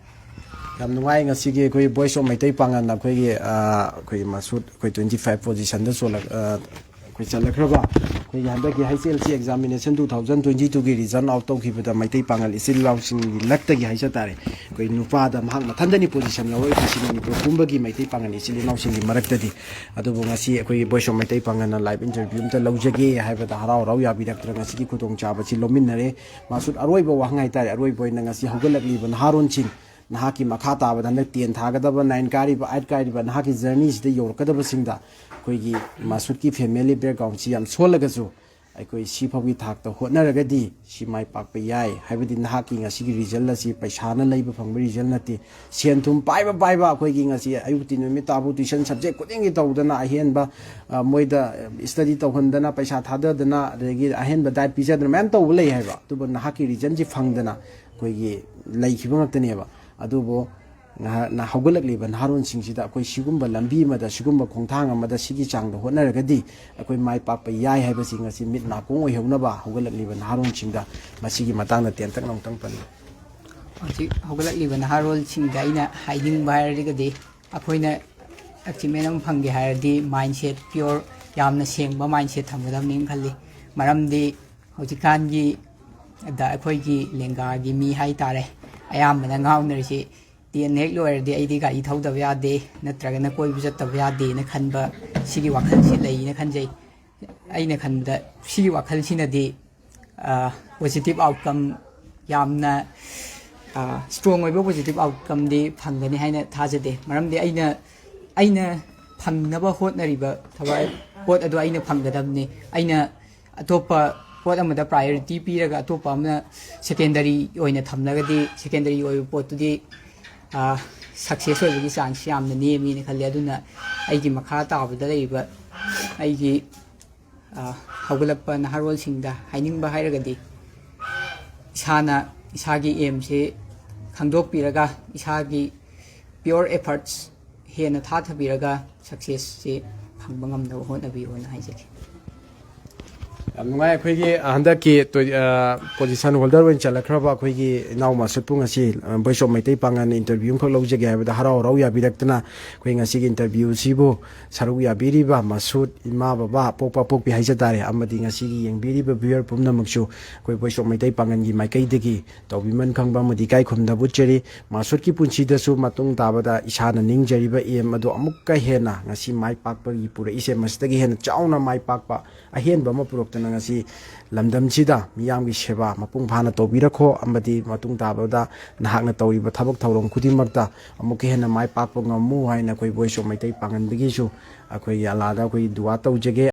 ꯌꯥꯝ ꯅꯨꯡꯉꯥꯏ ꯉꯁꯤꯒꯤ ꯑꯩꯈꯣꯏ ꯚꯣꯏꯁ ꯑꯣꯐ ꯃꯩꯇꯩ ꯄꯥꯡꯒꯜ ꯑꯩꯈꯣꯏ ꯃꯁꯨꯠ ꯑꯩꯈꯣꯏ 25 ꯄꯣꯖꯤꯁꯟꯗ ꯑꯩꯈꯣꯏ ꯆꯠꯂꯛꯈ꯭ꯔꯕ ꯑꯩꯈꯣꯏꯒꯤ ꯍꯟꯗꯛꯀꯤ HLC ꯑꯦꯛꯖꯥꯃꯤꯅꯦꯁꯟ 2022ꯒꯤ ꯔꯤꯖꯜ ꯑꯥꯎꯠ ꯇꯧꯈꯤꯕꯗ ꯃꯩꯇꯩ ꯄꯥꯡꯒꯜ ꯏꯆꯤꯜ ꯏꯅꯥꯎꯁꯤꯡꯒꯤ ꯂꯛꯇꯒꯤ ꯍꯥꯏꯖ ꯇꯥꯔꯦ ꯑꯩꯈꯣꯏ ꯅꯨꯄꯥꯗ ꯃꯍꯥꯛ ꯃꯊꯟꯇꯅꯤ ꯄꯣꯖꯤꯁꯟ ꯂꯧꯔꯛꯏꯁꯤ ꯃꯅꯤꯄꯨꯔ ꯄꯨꯝꯕꯒꯤ ꯃꯩꯇꯩ ꯄꯥꯡꯒꯜ ꯏꯆꯤꯜ ꯏꯅꯥꯎꯁꯤꯡꯒꯤ ꯃꯔꯛꯇꯗꯤ ꯑꯗꯨꯕꯨ ꯉꯁꯤ ꯑꯩꯈꯣꯏꯒꯤ ꯚꯣꯏꯁ ꯑꯣꯐ ꯃꯩꯇꯩ ꯄꯥꯡꯒꯜꯅ ꯂꯥꯏꯚ ꯏꯟꯇꯔꯚ꯭ꯌꯨ ꯑꯝꯇ ꯂꯧꯖꯒꯦ ꯍꯥꯏꯕꯗ ꯍꯔꯥꯎ ꯌꯥꯕꯤꯔꯛꯇ꯭ꯔ ꯉꯁꯤꯒꯤ ꯈꯨꯗꯣꯡꯆꯥꯕꯁꯤ ꯂꯧꯃꯤꯟꯅꯔꯦ ꯃꯁꯨꯠ ꯑꯔꯣꯏꯕ ꯋꯥꯍꯪ ꯍꯥꯏꯇꯥꯔꯦ ꯑꯔꯣꯏꯕ ꯑꯣꯏꯅ ꯉꯁꯤ ꯍꯧꯒꯠꯂꯛꯂꯤꯕ ꯅꯍꯥꯔꯣꯟꯁꯤꯡ ꯅꯍꯥꯛꯀꯤ ꯃꯈꯥ ꯇꯥꯕꯗ ꯍꯟꯗꯛ 10 ꯊꯥꯒꯗꯕ 9 ꯀꯥꯔꯤꯕ 8 ꯀꯥꯔꯤꯕ ꯅꯍꯥꯛꯀꯤ ꯖꯔꯅꯤꯁꯤꯗ ꯌꯧꯔꯛꯀꯗꯕꯁꯤꯡꯗ ꯑꯩꯈꯣꯏꯒꯤ ꯃꯁꯨꯠꯀꯤ ꯐꯦꯃꯤꯂꯤ ꯕꯦꯛꯒ꯭ꯔꯥꯎꯟꯁꯤ ꯌꯥꯝ ꯁꯣꯜꯂꯒꯁꯨ ꯑꯩꯈꯣꯏ ꯁꯤ ꯐꯥꯎꯒꯤ ꯊꯥꯛꯇ ꯍꯣꯠꯅꯔꯒꯗꯤ ꯁꯤ ꯃꯥꯏ ꯄꯥꯛꯄ ꯌꯥꯏ ꯍꯥꯏꯕꯗꯤ ꯅꯍꯥꯛꯀꯤ ꯉꯁꯤꯒꯤ ꯔꯤꯖꯜ ꯑꯁꯤ ꯄꯩꯁꯥꯅ ꯂꯩꯕ ꯐꯪꯕ ꯔꯤꯖꯜ ꯅꯠꯇꯦ ꯁꯦꯟ ꯊꯨꯝ ꯄꯥꯏꯕ ꯑꯩꯈꯣꯏꯒꯤꯉꯁꯤ ꯑꯌꯨꯛꯇꯤ ꯅꯨꯃꯤꯠ ꯇꯥꯕꯨ ꯇꯨꯏꯁꯟ ꯁꯕꯖꯦꯛ ꯈꯨꯗꯤꯡꯒꯤ ꯇꯧꯗꯅ ꯑꯍꯦꯟꯕ ꯃꯣꯏꯗ ꯁ꯭ꯇꯗꯤ ꯇꯧꯍꯟꯗꯅ ꯄꯩꯁꯥ ꯊꯥꯗꯗꯅ ꯑꯗꯒꯤ ꯑꯍꯦꯟꯕ ꯗꯥꯏꯠ ꯄꯤꯖꯗꯅ ꯃꯌꯥꯝ ꯇꯧꯕ ꯂꯩ ꯍꯥꯏꯕ ꯑꯗꯨꯕꯨ ꯅꯍꯥꯛꯀꯤ ꯔꯤꯖꯟꯁꯤ ꯐꯪꯗꯅ ꯑꯩꯈꯣꯏꯒꯤ ꯂꯩꯈꯤꯕ ꯉꯥꯛꯇꯅꯦꯕ ꯑꯗꯨꯕꯨ ꯍꯧꯒꯠꯂꯛꯂꯤꯕ ꯅꯍꯥꯔꯣꯟꯁꯤꯡꯁꯤꯗ ꯑꯩꯈꯣꯏ ꯁꯤꯒꯨꯝꯕ ꯂꯝꯕꯤ ꯑꯃꯗ ꯁꯤꯒꯨꯝꯕ ꯈꯣꯡꯊꯥꯡ ꯑꯃꯗ ꯁꯤꯒꯤ ꯆꯥꯡꯗ ꯍꯣꯠꯅꯔꯒꯗꯤ ꯑꯩꯈꯣꯏ ꯃꯥꯏ ꯄꯥꯛꯄ ꯌꯥꯏ ꯍꯥꯏꯕꯁꯤ ꯉꯁꯤ ꯃꯤꯠ ꯅꯥꯀꯣꯡ ꯑꯣꯏꯍꯧꯅꯕ ꯍꯧꯒꯠꯂꯛꯂꯤꯕ ꯅꯍꯥꯔꯣꯟꯁꯤꯡꯗ ꯃꯁꯤꯒꯤ ꯃꯇꯥꯡꯗ ꯇꯦꯟꯇꯛꯅ ꯑꯃꯨꯛꯇꯪ ꯄꯜꯂꯤ ꯍꯧꯖꯤꯛ ꯍꯧꯒꯠꯂꯛꯂꯤꯕ ꯅꯍꯥꯔꯣꯜꯁꯤꯡꯗ ꯑꯩꯅ ꯍꯥꯏꯅꯤꯡꯕ ꯍꯥꯏꯔꯒꯗꯤ ꯑꯩꯈꯣꯏꯅ ꯑꯦꯆꯤꯞꯃꯦꯟ ꯑꯃ ꯐꯪꯒꯦ ꯍꯥꯏꯔꯗꯤ ꯃꯥꯏꯟꯁꯦꯠ ꯄꯤꯌꯣꯔ ꯌꯥꯝꯅ ꯁꯦꯡꯕ ꯃꯥꯏꯟꯁꯦꯠ ꯊꯝꯒꯗꯕꯅꯤ ꯈꯜꯂꯤ ꯃꯔꯝꯗꯤ ꯍꯧꯖꯤꯛꯀꯥꯟꯒꯤ ꯑꯩꯈꯣꯏꯒꯤ ꯂꯦꯡꯒꯥꯒꯤ ꯃꯤ ꯍꯥꯏꯇꯥꯔꯦ ꯑꯌꯥꯝꯕꯅ ꯉꯥꯎꯅꯔꯤꯁꯤ 10 ꯍꯦꯛ ꯂꯣꯏꯔꯗꯤ ꯑꯩꯗꯤ ꯒꯥꯔꯤ ꯊꯧꯗꯕ ꯌꯥꯗꯦ ꯅꯠꯇ꯭ꯔꯒꯅ ꯀꯣꯏꯕ ꯆꯠꯇꯕ ꯌꯥꯗꯦꯅ ꯈꯟꯕ ꯁꯤꯒꯤ ꯋꯥꯈꯜꯁꯤ ꯂꯩꯅ ꯈꯟꯖꯩ ꯑꯩꯅ ꯈꯟꯕꯗ ꯁꯤꯒꯤ ꯋꯥꯈꯜꯁꯤꯅꯗꯤ ꯄꯣꯖꯤꯇꯤቭ ꯑꯥꯎꯠꯀꯝ ꯌꯥꯝꯅ ꯁ꯭ꯇ꯭ꯔꯣꯡ ꯑꯣꯏꯕ ꯄꯣꯖꯤꯇꯤꯚ ꯑꯥꯎꯠꯀꯝꯗꯤ ꯐꯪꯒꯅꯤ ꯍꯥꯏꯅ ꯊꯥꯖꯗꯦ ꯃꯔꯝꯗꯤ ꯑꯩꯅ ꯐꯪꯅꯕ ꯍꯣꯠꯅꯔꯤꯕ ꯊꯕꯛ ꯄꯣꯠ ꯑꯗꯨ ꯑꯩꯅ ꯐꯪꯒꯗꯕꯅꯤ ꯑꯩꯅ ꯑꯇꯣꯞꯄ ꯄꯣꯠ ꯑꯃꯗ ꯄ꯭ꯔꯥꯏꯌꯣꯔꯤꯇꯤ ꯄꯤꯔꯒ ꯑꯇꯣꯞꯄ ꯑꯃꯅ ꯁꯦꯀꯦꯟꯗꯔꯤ ꯑꯣꯏꯅ ꯊꯝꯂꯒꯗꯤ ꯁꯦꯀꯦꯟꯗꯔꯤ ꯑꯣꯏꯕ ꯄꯣꯠꯇꯨꯗꯤ ꯁꯛꯁꯦꯁ ꯑꯣꯏꯕꯒꯤ ꯆꯥꯟꯁ ꯌꯥꯝꯅ ꯅꯦꯝꯃꯤꯅ ꯈꯜꯂꯤ ꯑꯗꯨꯅ ꯑꯩꯒꯤ ꯃꯈꯥ ꯇꯥꯕꯗ ꯂꯩꯔꯤꯕ ꯑꯩꯒꯤ ꯍꯧꯒꯠꯂꯛꯄ ꯅꯍꯥꯔꯣꯜꯁꯤꯡꯗ ꯍꯥꯏꯅꯤꯡꯕ ꯍꯥꯏꯔꯒꯗꯤ ꯏꯁꯥꯅ ꯏꯁꯥꯒꯤ ꯑꯦꯝꯁꯦ ꯈꯪꯗꯣꯛꯄꯤꯔꯒ ꯏꯁꯥꯒꯤ ꯄꯤꯌꯣꯔ ꯑꯦꯐꯔꯠꯁ ꯍꯦꯟꯅ ꯊꯥꯊꯕꯤꯔꯒ ꯁꯛꯁꯦꯁꯁꯦ ꯐꯪꯕ ꯉꯝꯅꯕ ꯍꯣꯠꯅꯕꯤꯌꯣꯅ ꯍꯥꯏꯖꯒꯦ ꯌꯥꯝ ꯅꯨꯡꯉꯥꯏ ꯑꯩꯈꯣꯏꯒꯤ ꯍꯟꯗꯛꯀꯤ ꯄꯣꯖꯤꯁꯟ ꯍꯣꯜꯗꯔ ꯑꯣꯏꯅ ꯆꯠꯂꯛꯈ꯭ꯔꯕ ꯑꯩꯈꯣꯏꯒꯤ ꯏꯅꯥꯎ ꯃꯁꯨꯠꯄꯨ ꯉꯁꯤ ꯚꯣꯏꯁ ꯑꯣꯐ ꯃꯩꯇꯩ ꯄꯥꯡꯒꯟ ꯏꯟꯇꯔꯚ꯭ꯌꯨ ꯑꯃꯈꯛ ꯂꯧꯖꯒꯦ ꯍꯥꯏꯕꯗ ꯍꯔꯥꯎ ꯍꯔꯥꯎ ꯌꯥꯕꯤꯔꯛꯇꯅ ꯑꯩꯈꯣꯏ ꯉꯁꯤꯒꯤ ꯏꯟꯇꯔꯚ꯭ꯌꯨꯁꯤꯕꯨ ꯁꯔꯨꯛ ꯌꯥꯕꯤꯔꯤꯕ ꯃꯁꯨꯠ ꯏꯃꯥ ꯕꯕꯥ ꯄꯣꯛꯄ ꯄꯣꯛꯄꯤ ꯍꯥꯏꯖ ꯇꯥꯔꯦ ꯑꯃꯗꯤ ꯉꯁꯤꯒꯤ ꯌꯦꯡꯕꯤꯔꯤꯕ ꯚ꯭ꯌꯨꯌꯔ ꯄꯨꯝꯅꯃꯛꯁꯨ ꯑꯩꯈꯣꯏ ꯚꯣꯏꯁ ꯑꯣꯐ ꯃꯩꯇꯩ ꯄꯥꯡꯒꯟꯒꯤ ꯃꯥꯏꯀꯩꯗꯒꯤ ꯇꯧꯕꯤꯃꯟ ꯈꯪꯕ ꯑꯃꯗꯤ ꯏꯀꯥꯏ ꯈꯨꯝꯅꯕ ꯎꯠꯆꯔꯤ ꯃꯁꯨꯠꯀꯤ ꯄꯨꯟꯁꯤꯗꯁꯨ ꯃꯇꯨꯡ ꯇꯥꯕꯗ ꯏꯁꯥꯅ ꯅꯤꯡꯖꯔꯤꯕ ꯑꯦꯝ ꯑꯗꯨ ꯑꯃꯨꯛꯀ ꯍꯦꯟꯅ ꯉꯁꯤ ꯃꯥꯏ ꯄꯥꯛꯄꯒꯤ ꯄꯨꯔꯛꯏꯁꯦ ꯃꯁꯤꯗꯒꯤ ꯍꯦꯟꯅ ꯆꯥꯎꯅ ꯃꯥꯏ ꯄꯥꯛꯄ ꯑꯍꯦꯟꯕ ꯑꯃ ꯄꯨꯔꯛꯇꯅ ꯉꯁꯤ ꯂꯝꯗꯝꯁꯤꯗ ꯃꯤꯌꯥꯝꯒꯤ ꯁꯦꯕꯥ ꯃꯄꯨꯡ ꯐꯥꯅ ꯇꯧꯕꯤꯔꯈꯣ ꯑꯃꯗꯤ ꯃꯇꯨꯡ ꯇꯥꯕꯗ ꯅꯍꯥꯛꯅ ꯇꯧꯔꯤꯕ ꯊꯕꯛ ꯊꯧꯔꯝ ꯈꯨꯗꯤꯡꯃꯛꯇ ꯑꯃꯨꯛꯀ ꯍꯦꯟꯅ ꯃꯥꯏ ꯄꯥꯛꯄ ꯉꯝꯃꯨ ꯍꯥꯏꯅ ꯑꯩꯈꯣꯏ ꯚꯣꯏꯁ ꯑꯣꯐ ꯃꯩꯇꯩ ꯄꯥꯡꯒꯟꯗꯒꯤꯁꯨ ꯑꯩꯈꯣꯏꯒꯤ ꯑꯜꯂꯥꯗ ꯑꯩꯈꯣꯏ ꯗꯨꯋꯥ ꯇꯧꯖꯒꯦ